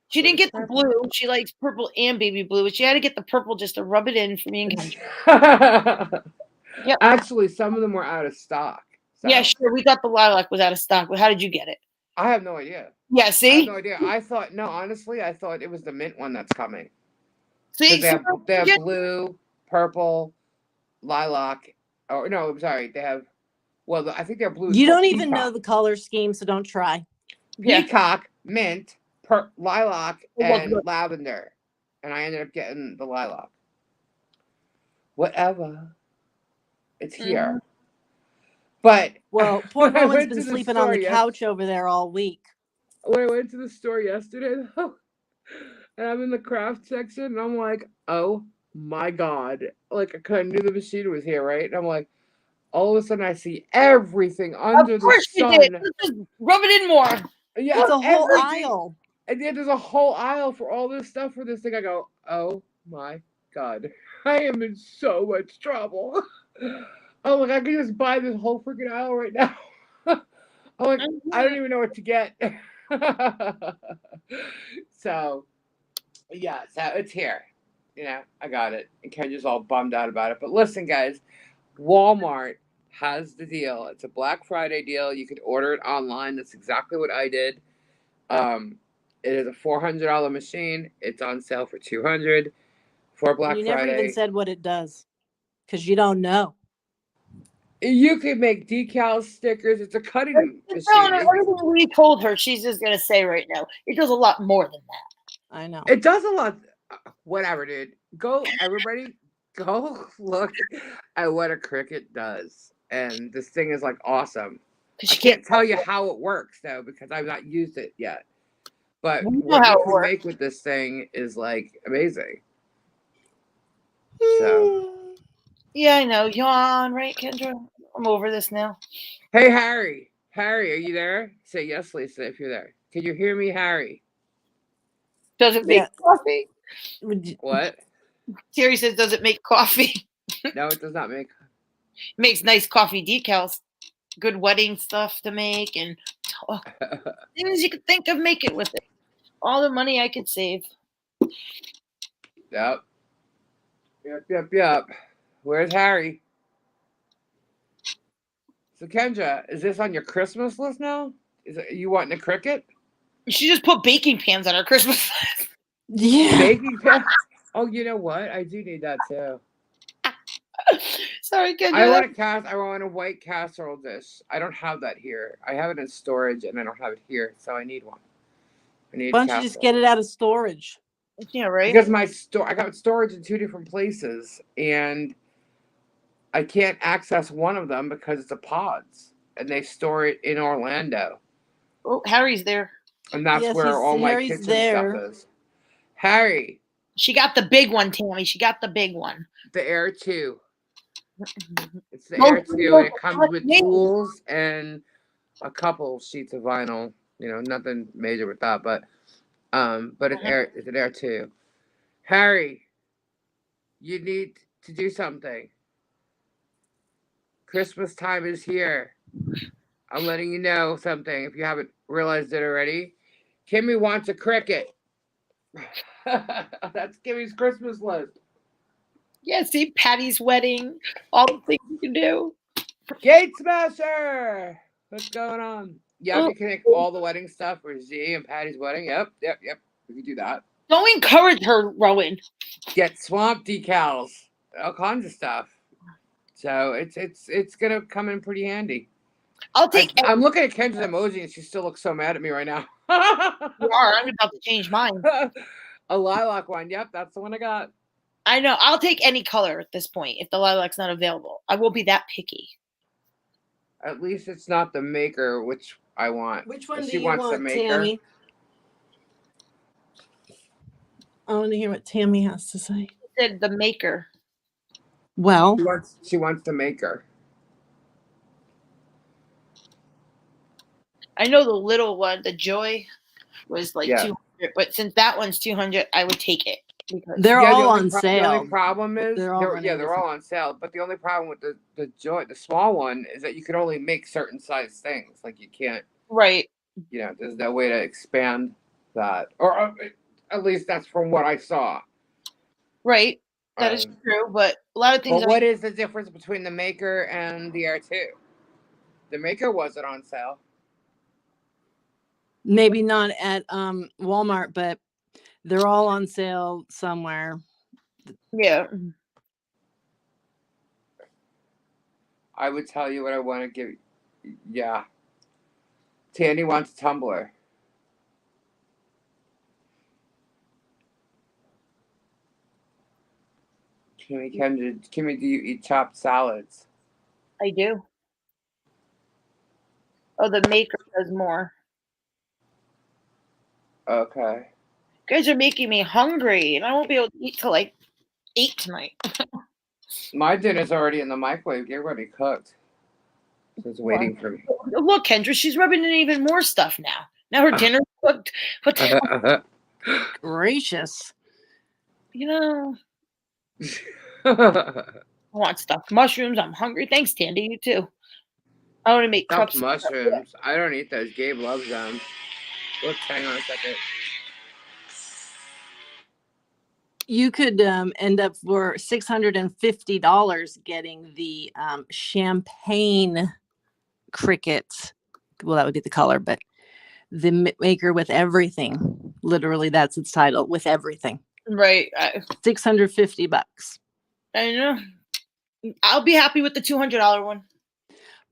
She didn't get the blue. She likes purple and baby blue, but she had to get the purple just to rub it in for me and Kendra. Yep. Actually, some of them were out of stock. So. Yeah, sure. We got the lilac was out of stock, but how did you get it? I have no idea. Yeah, I see? have no idea. Honestly, I thought it was the mint one that's coming. See? They have blue, purple, lilac. Oh, no, I'm sorry. They have, well, I think they're blue. You don't even know the color scheme, so don't try. Peacock, mint, lilac, and lavender. And I ended up getting the lilac. Whatever. It's here. But well, poor woman's been sleeping on the couch over there all week. When I went to the store yesterday, though, and I'm in the craft section, and I'm like, oh my God. Like, I knew the machine was here, right? And I'm like, all of a sudden I see everything under the sun. Did. Just rub it in more. Yeah, it's a whole aisle. And then there's a whole aisle for all this stuff for this thing. I go, oh my God. I am in so much trouble. I'm like, I could just buy this whole freaking aisle right now. I'm like, I don't even know what to get. So, yeah, so it's here. You know, I got it. And Kendra's all bummed out about it. But listen, guys, Walmart has the deal. It's a Black Friday deal. You could order it online. That's exactly what I did. It is a $400 machine. It's on sale for $200 for Black Friday. You never even said what it does, because you don't know. You can make decals, stickers. It's a cutting machine. Everything we told her, she's just gonna say right now, it does a lot more than that. I know. It does a lot. Whatever, dude. Everybody, go look at what a Cricut does. And this thing is like awesome. I can't tell you how it works though, because I've not used it yet. But what you can make with this thing is like amazing. So yeah, I know. Yawn, right, Kendra? I'm over this now. Hey, Harry. Harry, are you there? Say yes, Lisa, if you're there. Can you hear me, Harry? Does it make coffee? What? Terry says, does it make coffee? No, it does not make. It makes nice coffee decals. Good wedding stuff to make and things you could think of making with it. All the money I could save. Yep. Where's Harry? So Kendra, is this on your Christmas list now? You wanting a Cricut? She just put baking pans on her Christmas list. Yeah. Baking pans? Oh, you know what? I do need that too. Sorry, Kendra. I want a white casserole dish. I don't have that here. I have it in storage and I don't have it here, so I need one. Why don't you just get it out of storage? Yeah, right. Because I got storage in two different places, and I can't access one of them because it's a pods, and they store it in Orlando. Oh, Harry's there. And that's Yes, where all my Harry's kitchen there. stuff is. Harry, She got the big one, Tammy. She got the big one. the Air 2. It's the Most Air 2, people and it comes fuck with me. tools and a couple sheets of vinyl. You know, nothing major with that, but it's an Air 2. Harry, you need to do something. Christmas time is here. I'm letting you know something if you haven't realized it already. Kimmy wants a cricket. That's Kimmy's Christmas list. Yeah, see, Patty's wedding, all the things you can do. Gate Smasher! What's going on? Yeah, Oh. you can make all the wedding stuff for Z and Patty's wedding. Yep. We can do that. Don't encourage her, Rowan. Get swamp decals, all kinds of stuff. So it's gonna come in pretty handy. I'll take. I'm looking at Kendra's emoji and she still looks so mad at me right now. You are. I'm about to change mine. A lilac one. Yep, that's the one I got. I know. I'll take any color at this point if the lilac's not available. I won't be that picky. At least it's not the maker, which I want. Which one She do you wants the want, maker. Tammy? I want to hear what Tammy has to say. She said the maker. Well, She wants the maker. I know the little one, the Joy, was like Yeah. 200, but since that one's 200, I would take it. Because they're Yeah, all the on The sale. only problem is They're all running they're all on sale. But the only problem with the small one is that you can only make certain size things. Like you can't, right. you know, there's no way to expand that, or at least that's from what I saw. Right. That is true, but a lot of things. But what is the difference between the maker and the Air 2? The maker wasn't on sale. Maybe not at Walmart, but they're all on sale somewhere. Yeah. I would tell you what I want to give. Yeah. Tandy wants a tumbler. Kimmy, do you eat chopped salads? I do. Oh, the maker does more. Okay. You guys are making me hungry, and I won't be able to eat till like 8 tonight. My dinner's already in the microwave. Get ready cooked. So it's waiting for me. Look, Kendra, she's rubbing in even more stuff now. Now her dinner's cooked. What the hell? Gracious. You know, I want stuffed mushrooms. I'm hungry. Thanks, Tandy. You too. I want to make Stuffed cups. mushrooms. I don't eat those. Gabe loves them. Look, hang on a second. You could end up for $650 getting the champagne cricket. Well, that would be the color, but the maker with everything. Literally, that's its title, with everything. Right. $650. I know. I'll be happy with the $200 one.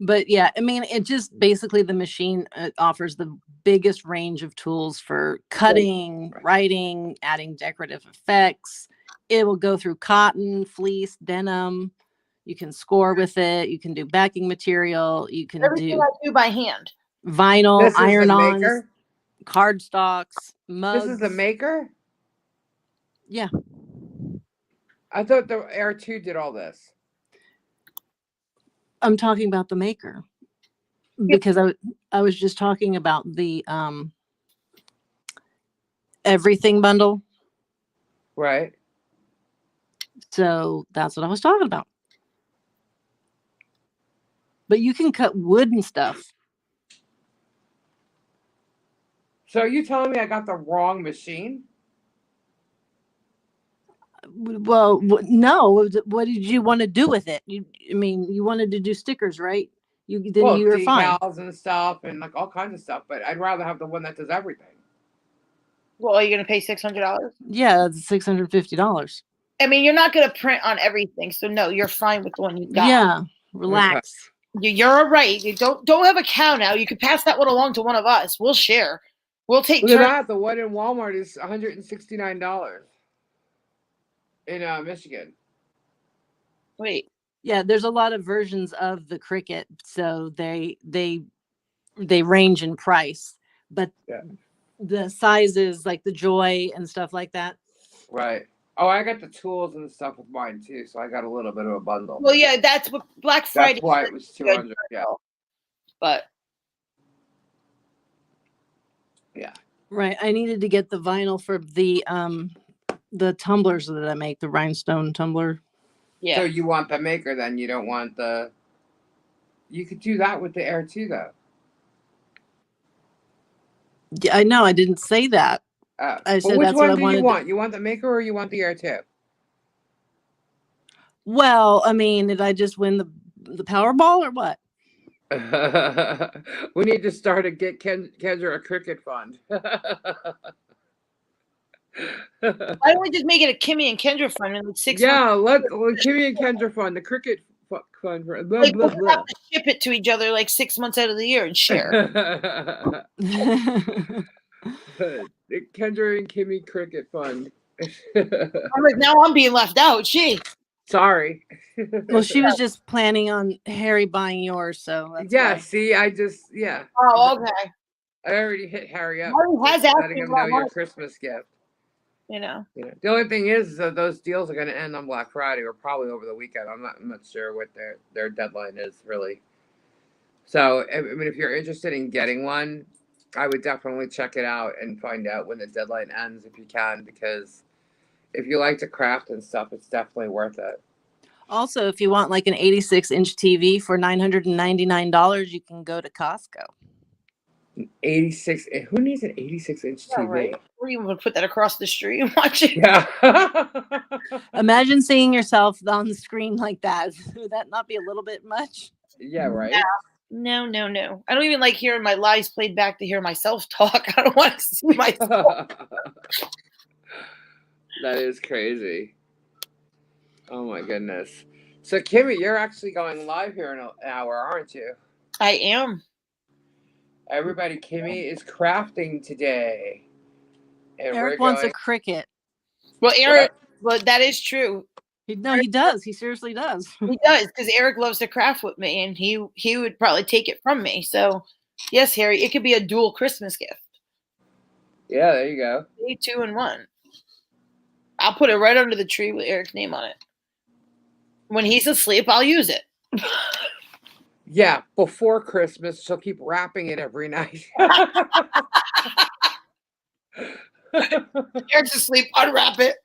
But yeah, I mean, it just basically the machine offers the biggest range of tools for cutting, writing, adding decorative effects. It will go through cotton, fleece, denim. You can score with it. You can do backing material. You can Everything I do by hand. Vinyl, iron-ons, maker? cardstocks, mugs. This is the maker? Yeah. I thought the Air 2 did all this. I'm talking about the maker because I was just talking about the everything bundle. Right. So that's what I was talking about. But you can cut wood and stuff. So are you telling me I got the wrong machine? Well, no. What did you want to do with it? I mean, you wanted to do stickers, right? You were fine. Decals and stuff and like all kinds of stuff, but I'd rather have the one that does everything. Well, are you going to pay $600? Yeah, that's $650. I mean, you're not going to print on everything, so no, you're fine with the one you got. Yeah, relax. You're all right. You don't have a cow now. You could pass that one along to one of us. We'll share. We'll take Look at turns. that. The one in Walmart is $169 in Michigan. Wait. Yeah, there's a lot of versions of the Cricut, so they range in price. But the sizes, like the Joy and stuff like that. Right. Oh, I got the tools and stuff with mine too, so I got a little bit of a bundle. Well, yeah, that's what Black Friday. That's why it was 200. Yeah. But yeah. Right. I needed to get the vinyl for the tumblers that I make, the rhinestone tumbler. yeah. So you want the maker then? You don't want the. You could do that with the Air too, though. Yeah, I know. I didn't say that. I said which that's one what I do wanted. you want? You want the maker or you want the Air too? Well, I mean, did I just win the Powerball or what? We need to start a get Kendra a cricket fund. Why don't we just make it a Kimmy and Kendra fund in like 6 months? Yeah, let Kimmy and Kendra fund the cricket fund. Blah, Like, blah, we'll blah. have to ship it to each other like 6 months out of the year and share. The Kendra and Kimmy cricket fund. I'm like, now I'm being left out. Gee. Sorry. Well, she was just planning on Harry buying yours, so that's Yeah, why. see, yeah. Oh, okay. I already hit Harry up. Harry has asked letting me him about know your mine. Christmas gift. You know. The only thing is that those deals are going to end on Black Friday or probably over the weekend. I'm not sure what their deadline is really. So I mean, if you're interested in getting one, I would definitely check it out and find out when the deadline ends if you can, because if you like to craft and stuff, it's definitely worth it. Also, if you want like an 86-inch TV for $999, you can go to Costco. 86. Who needs an 86-inch TV? Right. We're even going to put that across the street and watch it. Yeah. Imagine seeing yourself on the screen like that. Would that not be a little bit much? Yeah, right. Yeah. No. I don't even like hearing my lies played back to hear myself talk. I don't want to see myself. That is crazy. Oh my goodness. So Kimmy, you're actually going live here in an hour, aren't you? I am. Everybody, Kimmy is crafting today. And Eric wants a cricket. Well, Eric, but that is true. He does. He seriously does. He does, because Eric loves to craft with me, and he would probably take it from me. So, yes, Harry, it could be a dual Christmas gift. Yeah, there you go. 2 in 1. I'll put it right under the tree with Eric's name on it. When he's asleep, I'll use it. Yeah, before Christmas, she'll keep wrapping it every night. Eric's asleep, unwrap it.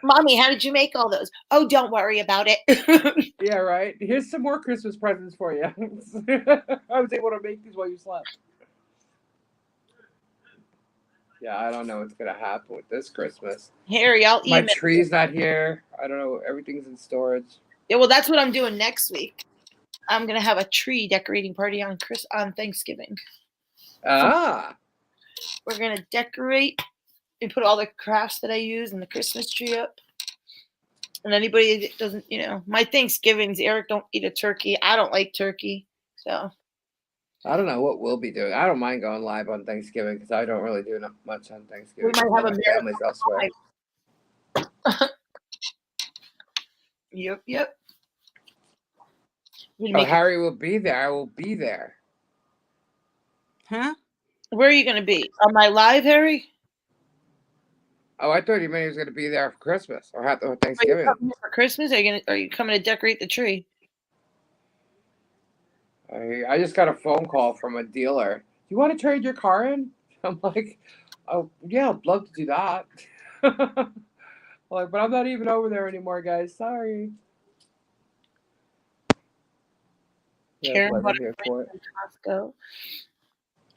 Mommy, how did you make all those? Oh, don't worry about it. Yeah, right. Here's some more Christmas presents for you. I was able to make these while you slept. Yeah, I don't know what's going to happen with this Christmas. Harry, I'll email. My tree's not here. I don't know. Everything's in storage. Yeah, well, that's what I'm doing next week. I'm going to have a tree decorating party on Thanksgiving. Ah. We're going to decorate and put all the crafts that I use in the Christmas tree up. And anybody that doesn't, my Thanksgivings, Eric don't eat a turkey. I don't like turkey. So. I don't know what we'll be doing. I don't mind going live on Thanksgiving because I don't really do much on Thanksgiving. We might have a families elsewhere. Yep. Harry will be there. I will be there. Huh? Where are you going to be? On my live, Harry? Oh, I thought you meant he was going to be there for Christmas or Thanksgiving. Are you coming for Christmas? Are you coming to decorate the tree? I just got a phone call from a dealer. Do you want to trade your car in? I'm like, oh yeah, I'd love to do that. Like, but I'm not even over there anymore, guys. Sorry. Yeah, Costco.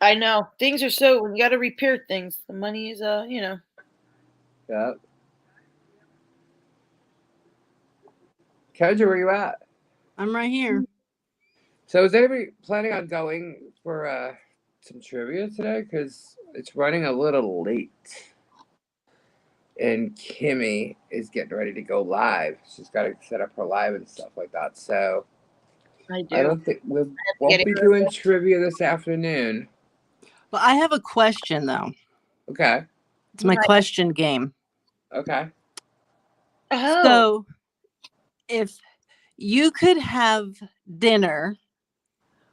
I know things are so. When you got to repair things, the money is Yeah. Kendra, where you at? I'm right here. So is anybody planning on going for some trivia today? Because it's running a little late. And Kimmy is getting ready to go live. She's got to set up her live and stuff like that. So I don't think we won't be doing trivia this afternoon. But I have a question, though. Okay. It's my question game. Okay. Oh. So if you could have dinner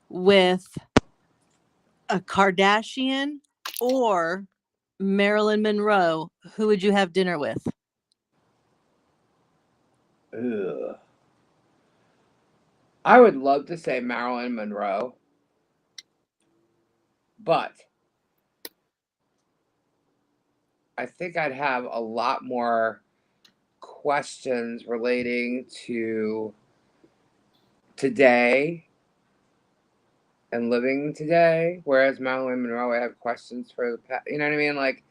with a Kardashian or Marilyn Monroe, who would you have dinner with? Ugh. I would love to say Marilyn Monroe, but I think I'd have a lot more questions relating to today and living today, whereas Marilyn Monroe, I have questions for the past. You know what I mean? Like,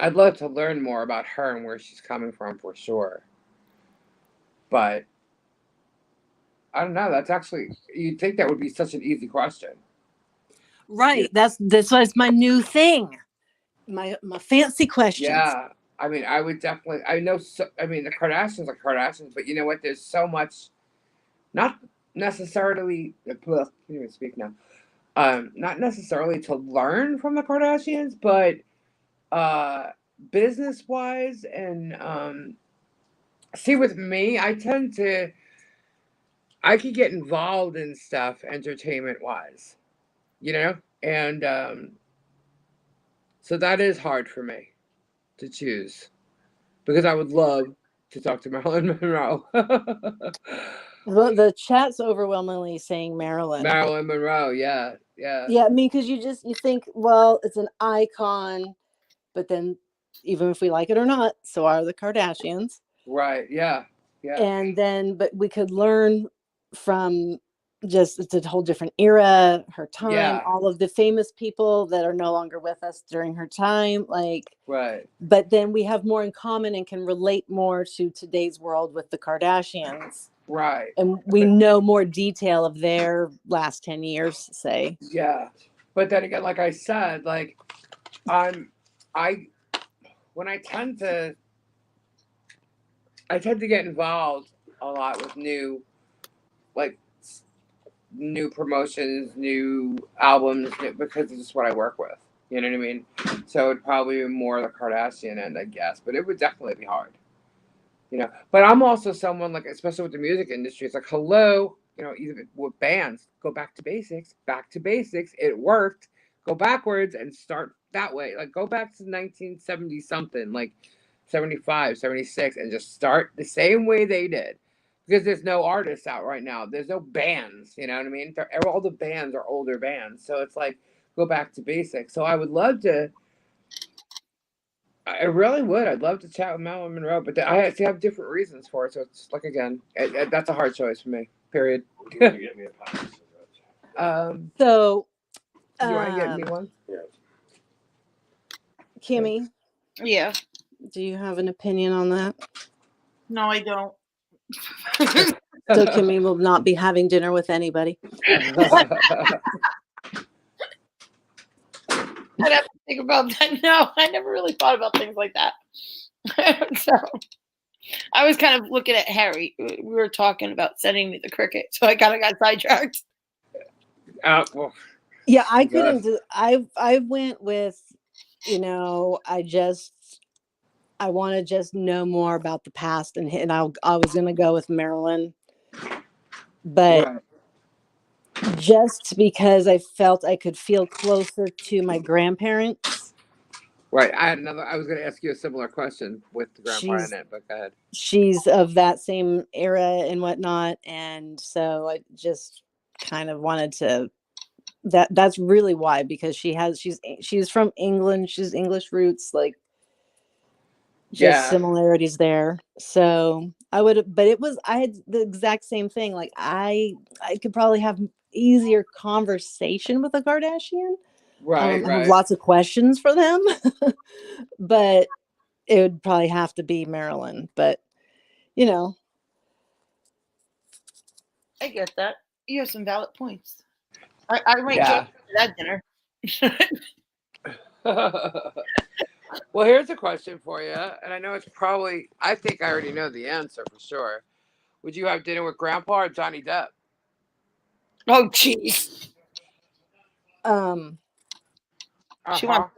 I'd love to learn more about her and where she's coming from for sure. But I don't know. That's actually, you'd think that would be such an easy question. Right. That's was my new thing. My fancy questions. Yeah. I mean, I would definitely, I know, I mean, the Kardashians are Kardashians, but you know what? There's so much, not necessarily, can't even speak now. Not necessarily to learn from the Kardashians, but business wise and see, with me, I could get involved in stuff entertainment wise, and so that is hard for me to choose because I would love to talk to Marilyn Monroe. The chat's overwhelmingly saying Marilyn. Marilyn Monroe, yeah. I mean, because you think, well, it's an icon, but then even if we like it or not, so are the Kardashians. Right. Yeah. And then, but we could learn from just, it's a whole different era, her time, all of the famous people that are no longer with us during her time, like, right. But then we have more in common and can relate more to today's world with the Kardashians. Right. And we know more detail of their last 10 years, say. Yeah. But then again, like I said, like when I tend to get involved a lot with new promotions, new albums, because it's just what I work with. You know what I mean? So it'd probably be more the Kardashian end, I guess. But it would definitely be hard. But I'm also someone, like, especially with the music industry, it's like, hello, even with bands, go back to basics, it worked, go backwards and start that way. Like, go back to 1970 something, like 75, 76, and just start the same way they did. Because there's no artists out right now. There's no bands, you know what I mean? All the bands are older bands. So it's like, go back to basics. So I would love to, I really would. I'd love to chat with Marilyn Monroe, but I have different reasons for it. So it's like, again, that's a hard choice for me. Period. You want to get me a package of So, you want to get me one? Yeah. Kimmy? Yeah. Do you have an opinion on that? No, I don't. So Kimmy will not be having dinner with anybody. I'd have to think about that. No, I never really thought about things like that. So I was kind of looking at Harry. We were talking about sending me the cricket, so I kind of got sidetracked. Well, yeah, I couldn't do. I went with, I want to just know more about the past, and I was gonna go with Marilyn, but. Right. Just because I felt I could feel closer to my grandparents. Right. I was going to ask you a similar question with the grandpa in it, but go ahead. She's of that same era and whatnot. And so I just kind of wanted to, that's really why, because she's from England. She's English roots, like just similarities there. So I had the exact same thing. Like I could probably have easier conversation with a Kardashian. Right. I have lots of questions for them, but it would probably have to be Marilyn. But I get that. You have some valid points. I might join that dinner. Well, here's a question for you, and I know I think I already know the answer for sure. Would you have dinner with Grandpa or Johnny Depp? Oh, jeez. She wants.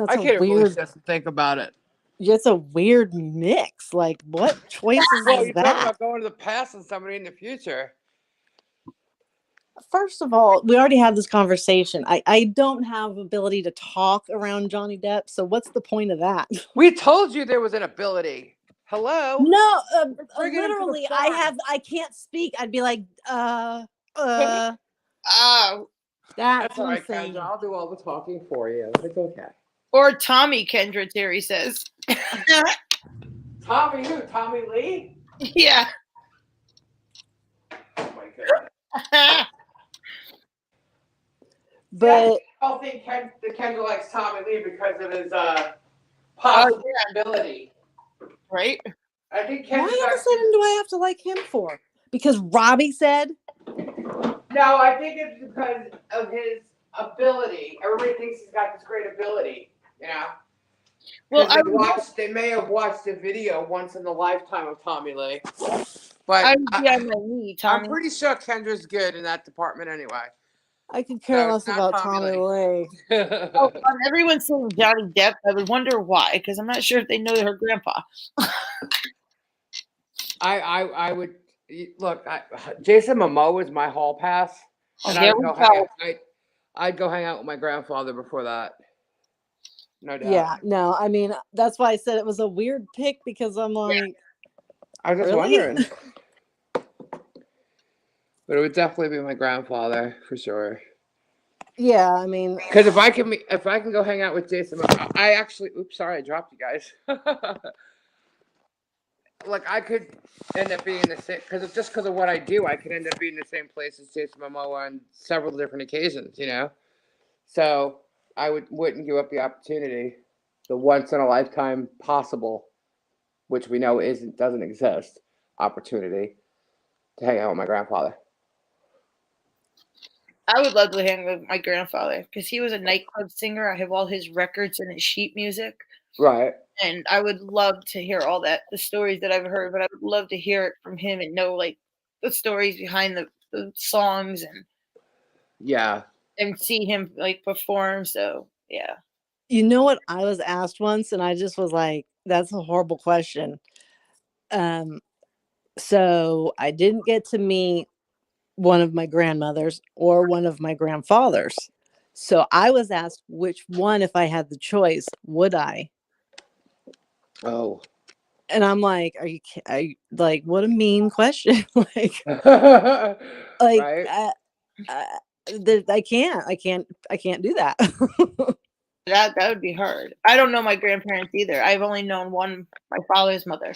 I can't really just think about it. It's a weird mix. Like, what choices well, is you're that? talking about going to the past and somebody in the future. first of all, we already had this conversation. I don't have ability to talk around Johnny Depp, so what's the point of that? We told you there was an ability. Hello. No, bringing him to the literally, front. I can't speak. I'd be like, Oh, that's That's all what I'm right, saying. Kendra. I'll do all the talking for you. It's okay. or Tommy, Kendra Terry says. Tommy who? Tommy Lee? Yeah. Oh my god. But I don't think Kendra likes Tommy Lee because of his Oh, possibility. right? I think why all of Kendra's a actually. sudden do I have to like him for? Because Robbie said. No, I think it's because of his ability. Everybody thinks he's got this great ability, you know. Well, They may have watched a video once in the lifetime of Tommy Lee, but I would be on my knee, I'm Tommy. pretty sure Kendra's good in that department anyway. I could care So less it's not about Tommy Tommy Lee. Oh, everyone's saying Johnny Depp. I would wonder why, because I'm not sure if they know her grandpa. I would look. Jason Momoa is my hall pass, and there we go. I'd go hang out with my grandfather before that. No doubt. Yeah, no, I mean that's why I said it was a weird pick because I'm like, I was just really? wondering. But it would definitely be my grandfather for sure. Yeah, I mean, Because if I can go hang out with Jason, I actually, oops, sorry, I dropped you guys. Like I could end up being the same because of what I do, I could end up being the same place as Jason Momoa on several different occasions, you know. So I wouldn't give up the opportunity, the once in a lifetime possible, which we know doesn't exist, opportunity to hang out with my grandfather. I would love to hang with my grandfather because he was a nightclub singer. I have all his records and his sheet music. Right. And I would love to hear all that, the stories that I've heard, but I would love to hear it from him and know like the stories behind the songs and see him like perform. So yeah. you know what I was asked once, and I just was like, that's a horrible question. So I didn't get to meet one of my grandmothers or one of my grandfathers. So I was asked which one, if I had the choice, would I? Oh. And I'm like, like, what a mean question. like, right. I can't do that. That would be hard. I don't know my grandparents either. I've only known one, my father's mother,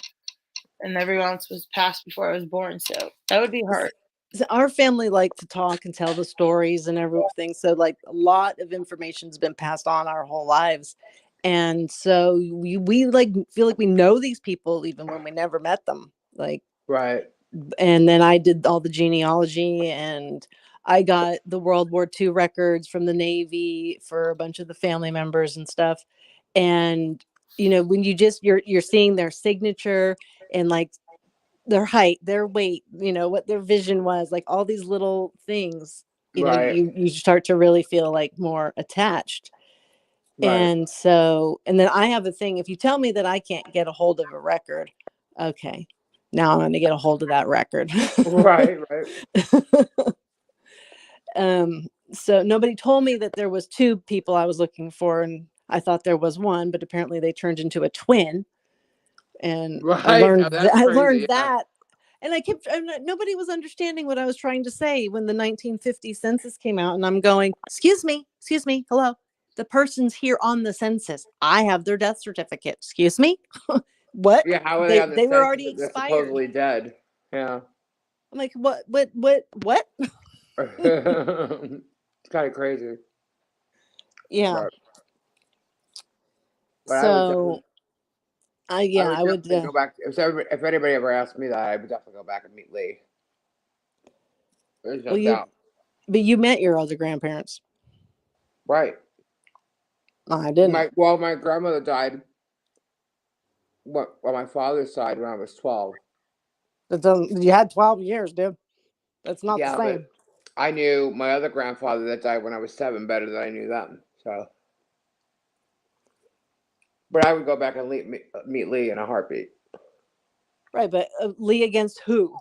and everyone else was passed before I was born. So that would be hard. So our family like to talk and tell the stories and everything. So like a lot of information's been passed on our whole lives. And so we like feel like we know these people even when we never met them. Like, right. And then I did all the genealogy, and I got the World War II records from the Navy for a bunch of the family members and stuff. And when you're seeing their signature and like their height, their weight, what their vision was, like all these little things, right. you start to really feel like more attached. Right. And so, and then I have a thing, if you tell me that I can't get a hold of a record, okay, now I'm going to get a hold of that record. right. So nobody told me that there was two people I was looking for, and I thought there was one, but apparently they turned into a twin. And right. I learned crazy, that. And nobody was understanding what I was trying to say when the 1950 census came out. And I'm going, excuse me, hello. The person's here on the census. I have their death certificate. Excuse me? What? Yeah, how are they were already expired. They're supposedly dead. Yeah. I'm like, what? It's kind of crazy. Yeah. But so I would go back. If anybody ever asked me that, I would definitely go back and meet Lee. There's no doubt. But you met your other grandparents. Right. No, I didn't. My grandmother died on my father's side when I was 12. You had 12 years, dude. That's not the same. But I knew my other grandfather that died when I was 7 better than I knew them. So, but I would go back and meet Lee in a heartbeat. Right, but Lee against who?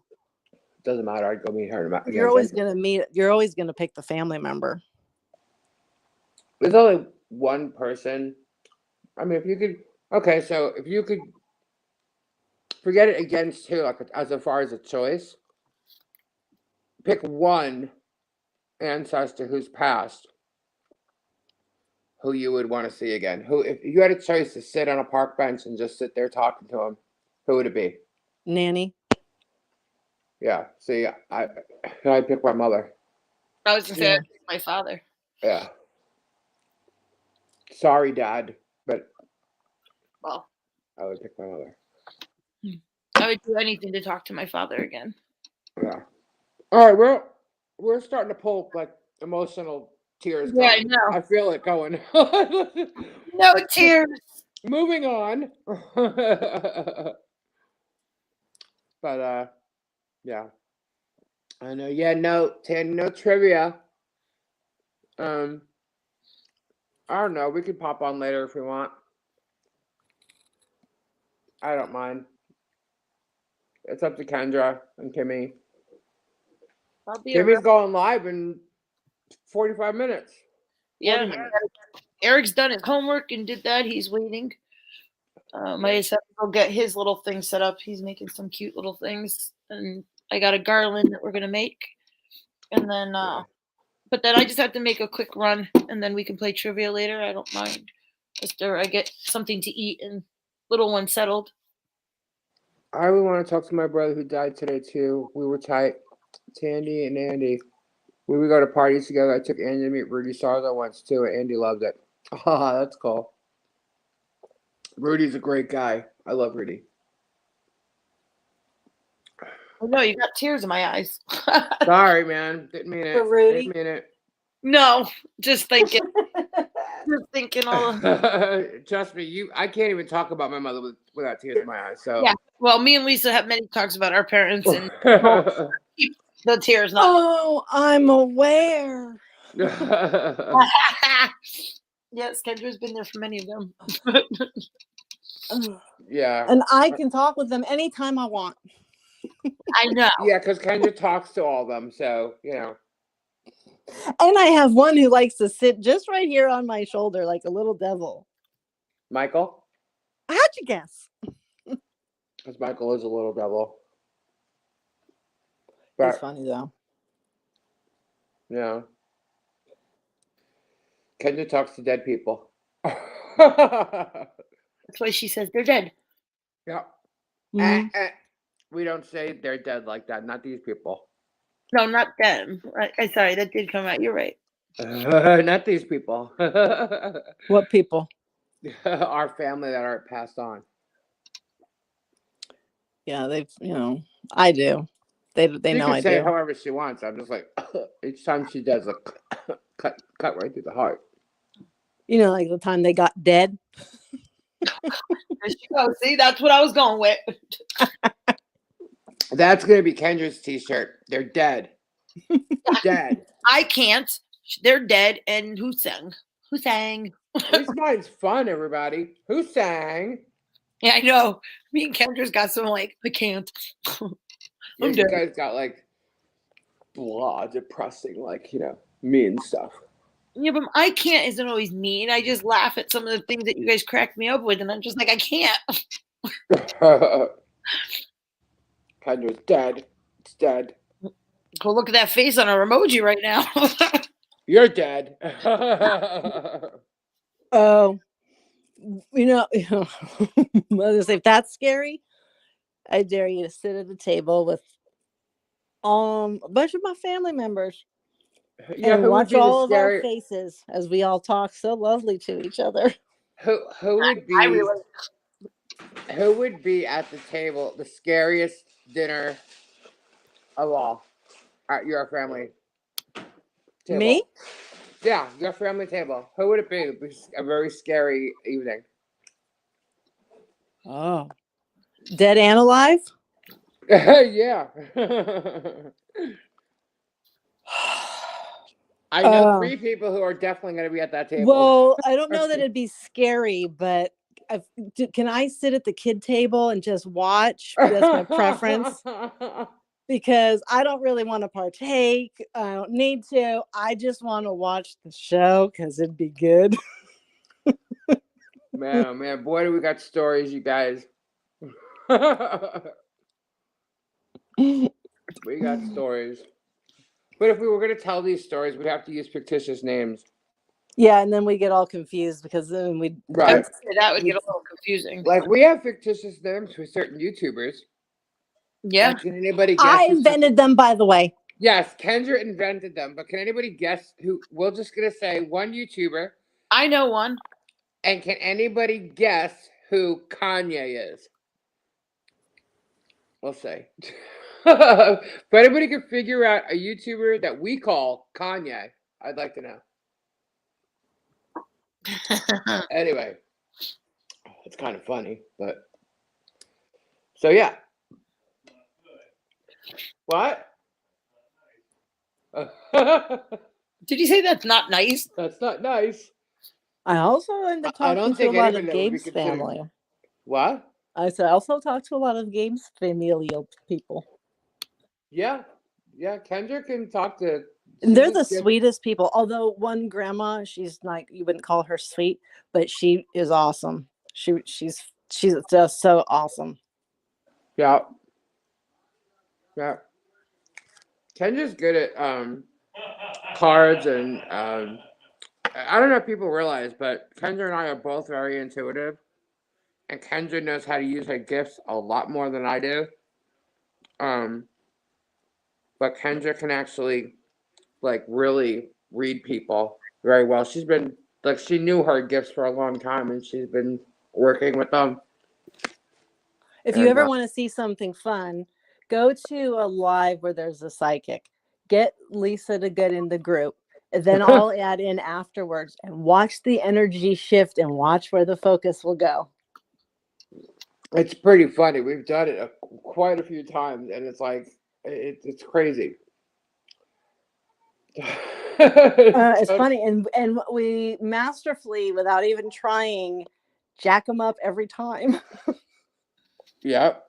doesn't matter. I'd go meet her. You're always gonna pick the family member. There's only one person. I mean, if you could, okay, so if you could forget it against two, like as far as a choice, pick one ancestor who's passed, who you would want to see again. Who, if you had a choice to sit on a park bench and just sit there talking to him, who would it be? Nanny. Yeah. See, I pick my mother. I was gonna say I'd pick my father. Yeah. Sorry, Dad, but Well, I would pick my mother. I would do anything to talk to my father again. Yeah. All right, we're starting to pull like emotional tears. Yeah, Going. I know. I feel it going. No tears. Moving on. But yeah. I know. Yeah, no trivia. I don't know. We could pop on later if we want. I don't mind. It's up to Kendra and Kimmy. I'll be Kimmy's around. going live in 45 minutes. Yeah, 40 minutes. Eric's done his homework and did that. He's waiting. I just have to go get his little thing set up. He's making some cute little things, and I got a garland that we're gonna make. And then, but then I just have to make a quick run, and then we can play trivia later. I don't mind. After I get something to eat and little one settled. I would want to talk to my brother who died today too. We were tight. Tandy and Andy. We would go to parties together. I took Andy to meet Rudy Sarzo once too, and Andy loved it. Ah, that's cool. Rudy's a great guy. I love Rudy. Oh no, you got tears in my eyes. Sorry, man. Didn't mean it. For Rudy? Didn't mean it. No, just thinking. Just thinking all. Trust me, I can't even talk about my mother without tears in my eyes. So Yeah. Well, me and Lisa have many talks about our parents and the tears. Not. Oh, I'm aware. Yes, Kendra's been there for many of them. Yeah. And I can talk with them anytime I want. I know. Yeah, because Kendra talks to all of them, so you know. And I have one who likes to sit just right here on my shoulder like a little devil. Michael? How'd you guess? Because Michael is a little devil. He's But, funny though. yeah. Kendra talks to dead people. That's why she says they're dead. Yeah. Mhm. We don't say they're dead like that. Not these people. No, not them. I sorry, that did come out. You're right. Not these people. What people? Our family that aren't passed on. Yeah, I do. They She know can I say it do. however she wants. I'm just like, each time she does a cut right through the heart. Like the time they got dead. There she goes. See, that's what I was going with. That's gonna be Kendra's t-shirt. They're dead. Dead. I can't. They're dead. And who sang? Who sang? At least mine's fun, everybody. Who sang? Yeah, I know. Me and Kendra's got some like, I can't. Yeah, I'm you dead. guys got like blah, depressing, like mean stuff. Yeah, but I can't isn't always mean. I just laugh at some of the things that you guys crack me up with, and I'm just like, I can't. Kendra's dead. It's dead. Go look at that face on our emoji right now. You're dead. Oh, if that's scary, I dare you to sit at a table with a bunch of my family members Yeah, and who would watch be the all of our scary? faces as we all talk so lovely to each other. Who would be? I really. Who would be at the table the scariest dinner of all at your family table? Me? Yeah, your family table. Who would it be? It'd be a very scary evening. Oh, dead and alive? Yeah. I know 3 people who are definitely going to be at that table. Well, I don't know that it'd be scary, but can I sit at the kid table and just watch? That's my preference. because I don't really want to partake. I don't need to. I just want to watch the show because it'd be good. Man, oh man, boy, do we got stories, you guys. We got stories. But if we were going to tell these stories, we'd have to use fictitious names. Yeah, and then we get all confused because then we Right. That would get a little confusing. Like, we have fictitious names for certain YouTubers. Yeah. And can anybody guess? I invented them, by the way. Yes, Kendra invented them. But can anybody guess who? We're just going to say one YouTuber. I know one. And can anybody guess who Kanye is? We'll say. If anybody can figure out a YouTuber that we call Kanye, I'd like to know. Anyway, it's kind of funny, but so yeah. What? Did you say that's not nice? That's not nice. I also end up I don't talking to a think lot anybody of that would be Gabe's considered- family. What? I said I also talk to a lot of Gabe's familial people. Yeah. Yeah, Kendra can talk to. And they're the just- sweetest people. Although one grandma, she's like, you wouldn't call her sweet, but she is awesome. She's just so awesome. Yeah. Yeah. Kendra's good at cards and I don't know if people realize, but Kendra and I are both very intuitive. And Kendra knows how to use her gifts a lot more than I do. But Kendra can actually like really read people very well. She's been like she knew her gifts for a long time and she's been working with them. If you ever want to see something fun, go to a live where there's a psychic. Get Lisa to get in the group. And then I'll add in afterwards and watch the energy shift and watch where the focus will go. It's pretty funny. We've done it quite a few times, and it's like it's crazy. It's funny, and we masterfully, without even trying, jack them up every time. Yep.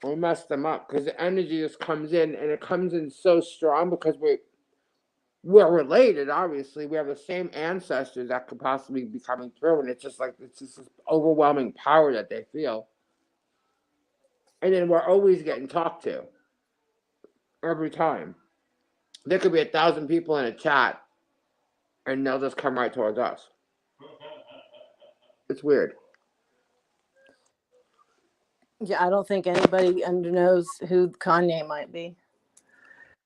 We messed them up because the energy just comes in, and it comes in so strong because we're related. Obviously, we have the same ancestors that could possibly be coming through, and it's just this overwhelming power that they feel. And then we're always getting talked to every time. There could be 1,000 people in a chat, and they'll just come right towards us. It's weird. Yeah, I don't think anybody knows who Kanye might be.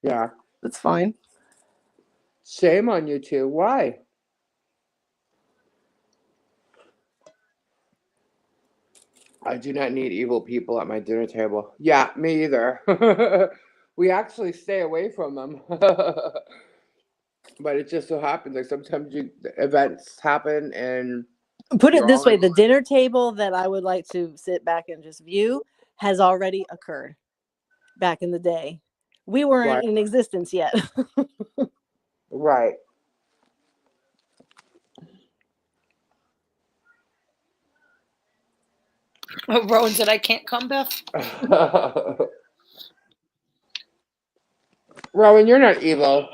Yeah. That's fine. Shame on you two. Why? I do not need evil people at my dinner table. Yeah, me either. We actually stay away from them. But it just so happens like sometimes events happen and Put it this way, the dinner table that I would like to sit back and just view has already occurred back in the day. We weren't in existence yet. Right. Oh, Rowan said I can't come, Beth. Rowan, you're not evil.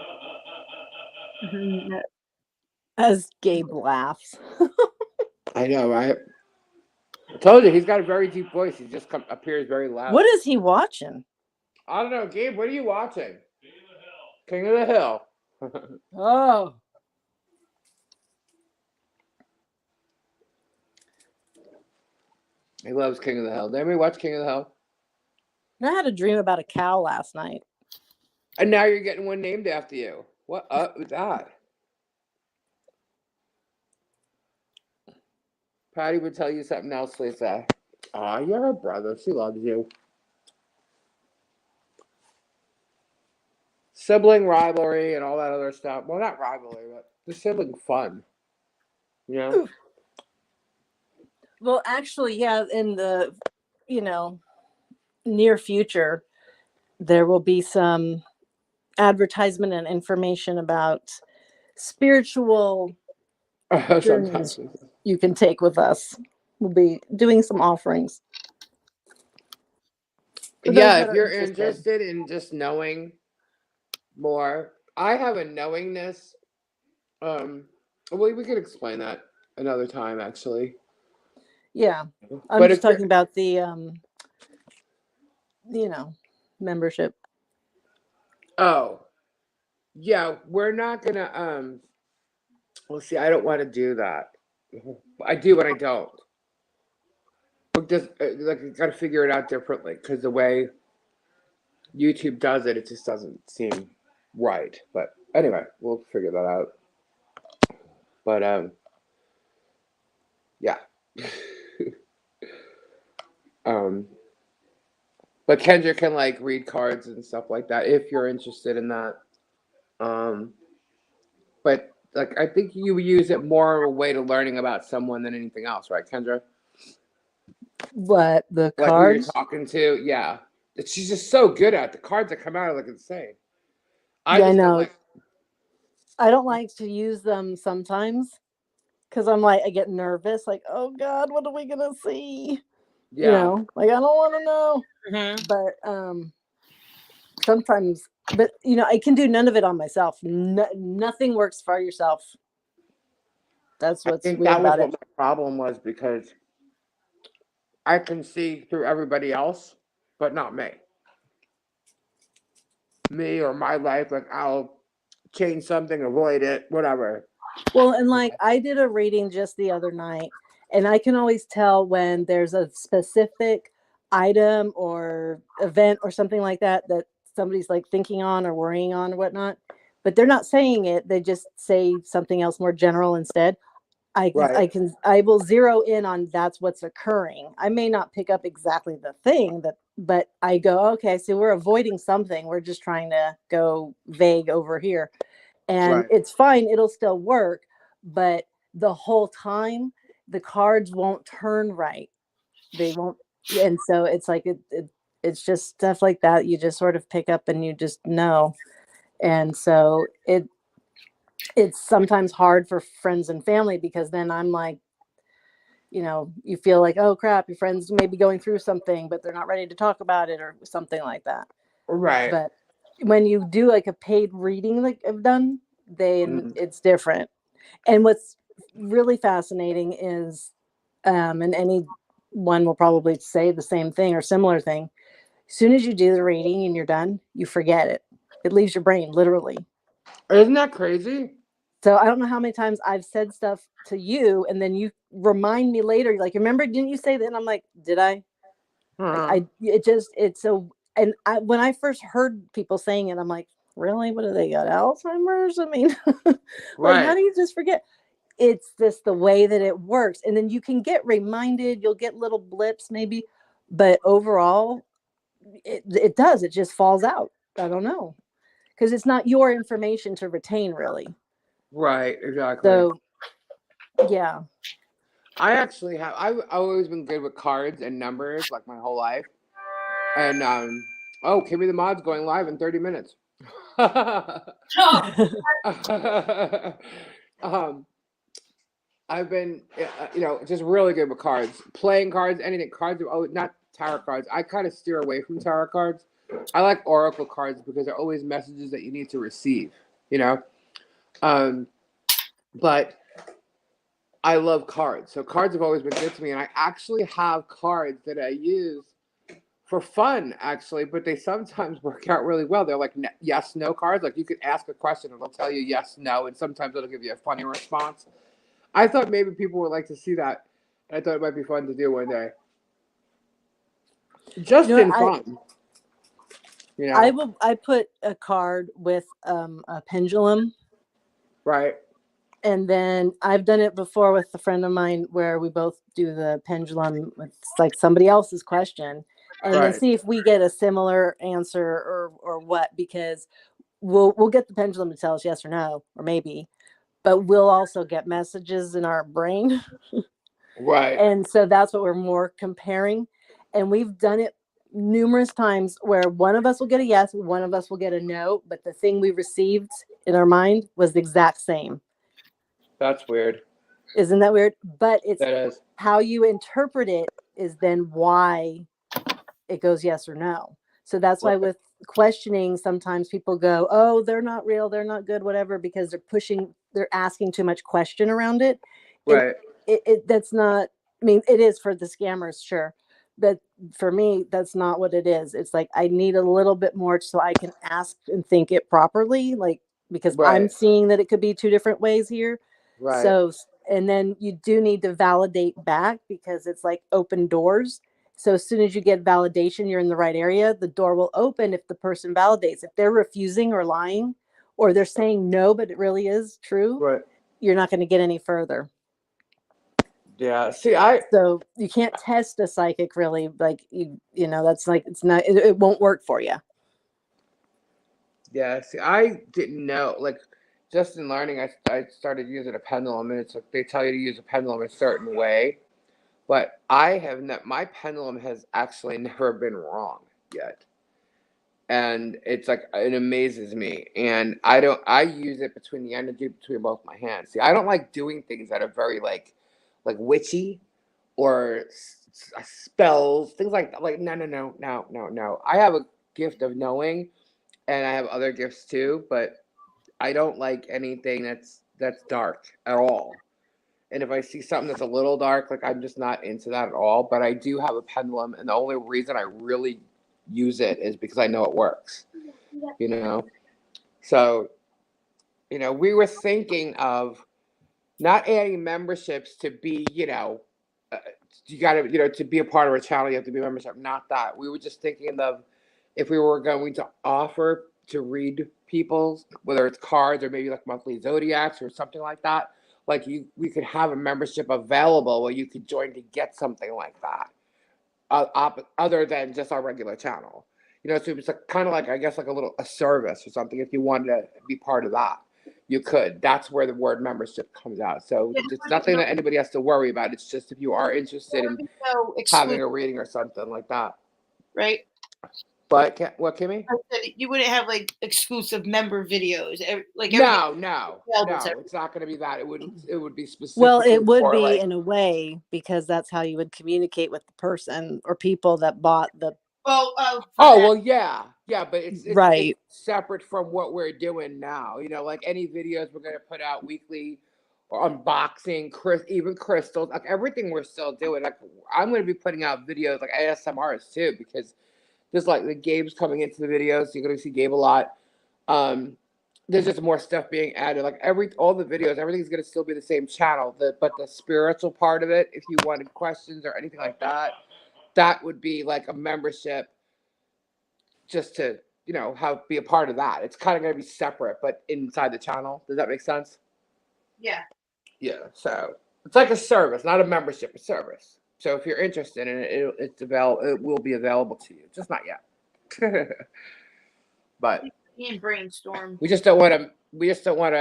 As Gabe laughs. I know, right? I told you, he's got a very deep voice. He just appears very loud. What is he watching? I don't know, Gabe, what are you watching? King of the Hill. Oh. He loves King of the Hill. Did anybody watch King of the Hill? I had a dream about a cow last night. And now you're getting one named after you. What up with that? Patty would tell you something else, Lisa. Aw, you're her brother. She loves you. Sibling rivalry and all that other stuff. Well, not rivalry, but the sibling fun. You know? Well, actually, yeah, in the, near future, there will be some advertisement and information about spiritual journeys you can take with us. We'll be doing some offerings. For those Yeah, that if are you're interested. interested in just knowing more, I have a knowingness. We could explain that another time, actually. Yeah. I'm But just if you're, talking about the membership. oh, yeah, we're not gonna. Well, see, I don't want to do that. I do, but I don't. We just like you got to figure it out differently because the way YouTube does it, it just doesn't seem right. But anyway, we'll figure that out. But yeah. um, but Kendra can like read cards and stuff like that if you're interested in that. Um, but like I think you use it more of a way to learning about someone than anything else, right, Kendra? What, the Like who you're cards? talking to, yeah. She's just so good at the cards that come out are like insane. I Yeah, I just don't know. like. I don't like to use them sometimes because I'm like, I get nervous. Like, oh God, what are we gonna see? Yeah, Like I don't want to know. Mhm. But sometimes, but I can do none of it on myself. Nothing works for yourself. That's I what's think weird that was about what it. my problem was because I can see through everybody else, but not me. Me or my life, like I'll change something, avoid it, whatever. Well, and like I did a reading just the other night, and I can always tell when there's a specific item or event or something like that that somebody's like thinking on or worrying on or whatnot, but they're not saying it. They just say something else more general instead. Right, I will zero in on that's what's occurring. I may not pick up exactly the thing but I go, okay, so we're avoiding something. We're just trying to go vague over here. And right, it's fine, it'll still work, but the whole time the cards won't turn right. They won't, and so it's like it's just stuff like that you just sort of pick up and you just know. And so it's sometimes hard for friends and family because then I'm like, you feel like, oh crap, your friends may be going through something, but they're not ready to talk about it or something like that. right. But when you do like a paid reading like I've done, then Mm. it's different. And what's really fascinating is, and anyone will probably say the same thing or similar thing. As soon as you do the reading and you're done, you forget it. It leaves your brain literally. Isn't that crazy? So I don't know how many times I've said stuff to you, and then you remind me later. You're like, remember, didn't you say that? And I'm like, did I? Like Uh-huh. it's so. And when I first heard people saying it, I'm like, really? What do they got? Alzheimer's? I mean, like, how Right, do you just forget? It's just the way that it works. And then you can get reminded, you'll get little blips maybe, but overall, it does. It just falls out. I don't know. Because it's not your information to retain, really. right, exactly. So, yeah. I actually have. I've always been good with cards and numbers, like my whole life. And oh, Kimmy the Mod's going live in 30 minutes. um, I've been, just really good with cards, playing cards, anything. Cards, oh, not tarot cards. I kind of steer away from tarot cards. I like oracle cards because they're always messages that you need to receive, you know. Um, but I love cards, so cards have always been good to me, and I actually have cards that I use for fun, actually, but they sometimes work out really well. They're like yes, no cards. Like you could ask a question and it'll tell you yes, no, and sometimes it'll give you a funny response. I thought maybe people would like to see that. I thought it might be fun to do one day. Just in fun. I put a card with a pendulum. Right. And then I've done it before with a friend of mine where we both do the pendulum with like somebody else's question and then Right. see if we get a similar answer or what, because we'll get the pendulum to tell us yes or no, or maybe, but we'll also get messages in our brain. Right. And so that's what we're more comparing. And we've done it numerous times where one of us will get a yes, one of us will get a no, but the thing we received in our mind was the exact same. That's weird. Isn't that weird? But it's That is. how you interpret it is then why it goes yes or no. So that's why with questioning, sometimes people go, oh, they're not real, they're not good, whatever, because they're asking too much question around it. Right. That's not, I mean, it is for the scammers, sure. But for me, that's not what it is. It's like, I need a little bit more so I can ask and think it properly, like, because I'm seeing that it could be two different ways here. Right. So, and then you do need to validate back, because it's like open doors. So as soon as you get validation, you're in the right area, the door will open if the person validates. If they're refusing or lying, or they're saying no, but it really is true, Right. you're not going to get any further. Yeah. See, so you can't test a psychic really, like, you know, that's like, it's not, it won't work for you. Yeah. See, I didn't know, like, just in learning, I started using a pendulum, and it's like they tell you to use a pendulum a certain way, but my pendulum has actually never been wrong yet. And it's like, it amazes me. And I use it between the energy between both my hands. See, I don't like doing things that are very like witchy or spells, things like that. Like, no. I have a gift of knowing, and I have other gifts too, but I don't like anything that's dark at all. And if I see something that's a little dark, like, I'm just not into that at all. But I do have a pendulum, and the only reason I really use it is because I know it works. You know? So, you know, we were thinking of not adding memberships to be, you know, you got to, you know, to be a part of our channel, you have to be a membership. Not that. We were just thinking of if we were going to offer to read people's, whether it's cards or maybe like monthly zodiacs or something like that. Like, we could have a membership available where you could join to get something like that, other than just our regular channel. You know, so it's like, kind of like, I guess, like a service or something. If you wanted to be part of that, you could. That's where the word membership comes out. So it's nothing that anybody has to worry about. It's just if you are interested in having a reading or something like that. Right. But what, Kimmy? I said you wouldn't have like exclusive member videos, like no, it's not going to be that. It would be specific. Well, it would be, like, in a way, because that's how you would communicate with the person or people that bought the. Well, yeah, but it's right. It's separate from what we're doing now. You know, like any videos we're going to put out weekly, or unboxing, even crystals, like everything we're still doing. Like, I'm going to be putting out videos like ASMRs too, because there's like the Gabe's coming into the videos. You're going to see Gabe a lot. There's just more stuff being added. Like all the videos, everything's going to still be the same channel. But the spiritual part of it, if you wanted questions or anything like that, that would be like a membership, just to, you know, be a part of that. It's kind of going to be separate, but inside the channel. Does that make sense? Yeah. Yeah. So it's like a service, not a membership, a service. So if you're interested in it, it will be available to you. Just not yet. But and brainstorm. We just don't want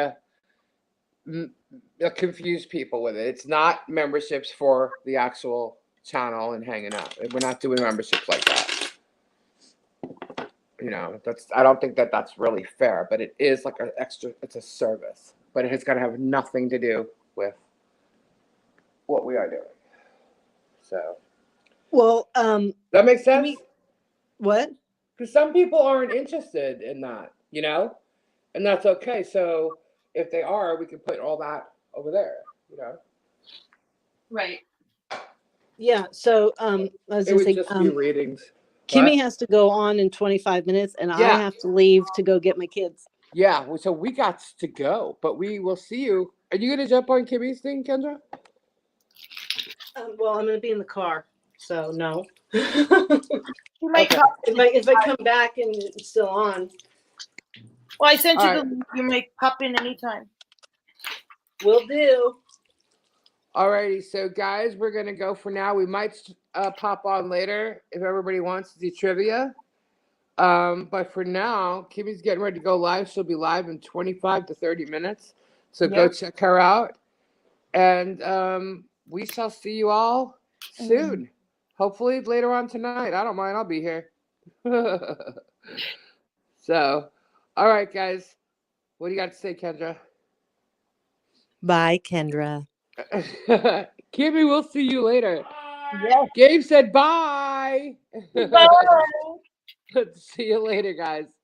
to confuse people with it. It's not memberships for the actual channel and hanging out. We're not doing memberships like that. You know, I don't think that's really fair, but it is like an extra. It's a service, but it's got to have nothing to do with what we are doing. So, well, that makes sense. What? Because some people aren't interested in that, you know, and that's okay. So if they are, we can put all that over there, you know. Right. Yeah. So I was going to say, just be readings. Kimmy has to go on in 25 minutes, and I have to leave to go get my kids. Yeah. So we got to go, but we will see you. Are you going to jump on Kimmy's thing, Kendra? Well, I'm going to be in the car, so no. You might if I come back and it's still on. Well, I sent you the link. You may pop in anytime. Will do. Alrighty, so guys, we're gonna go for now. We might pop on later if everybody wants to do trivia. But for now, Kimmy's getting ready to go live. She'll be live in 25 to 30 minutes. So go check her out. And we shall see you all soon. Hopefully later on tonight. I don't mind. I'll be here. So, all right, guys. What do you got to say, Kendra? Bye, Kendra. Kimmy, we'll see you later. Yeah. Gabe said bye. Bye. Bye. See you later, guys.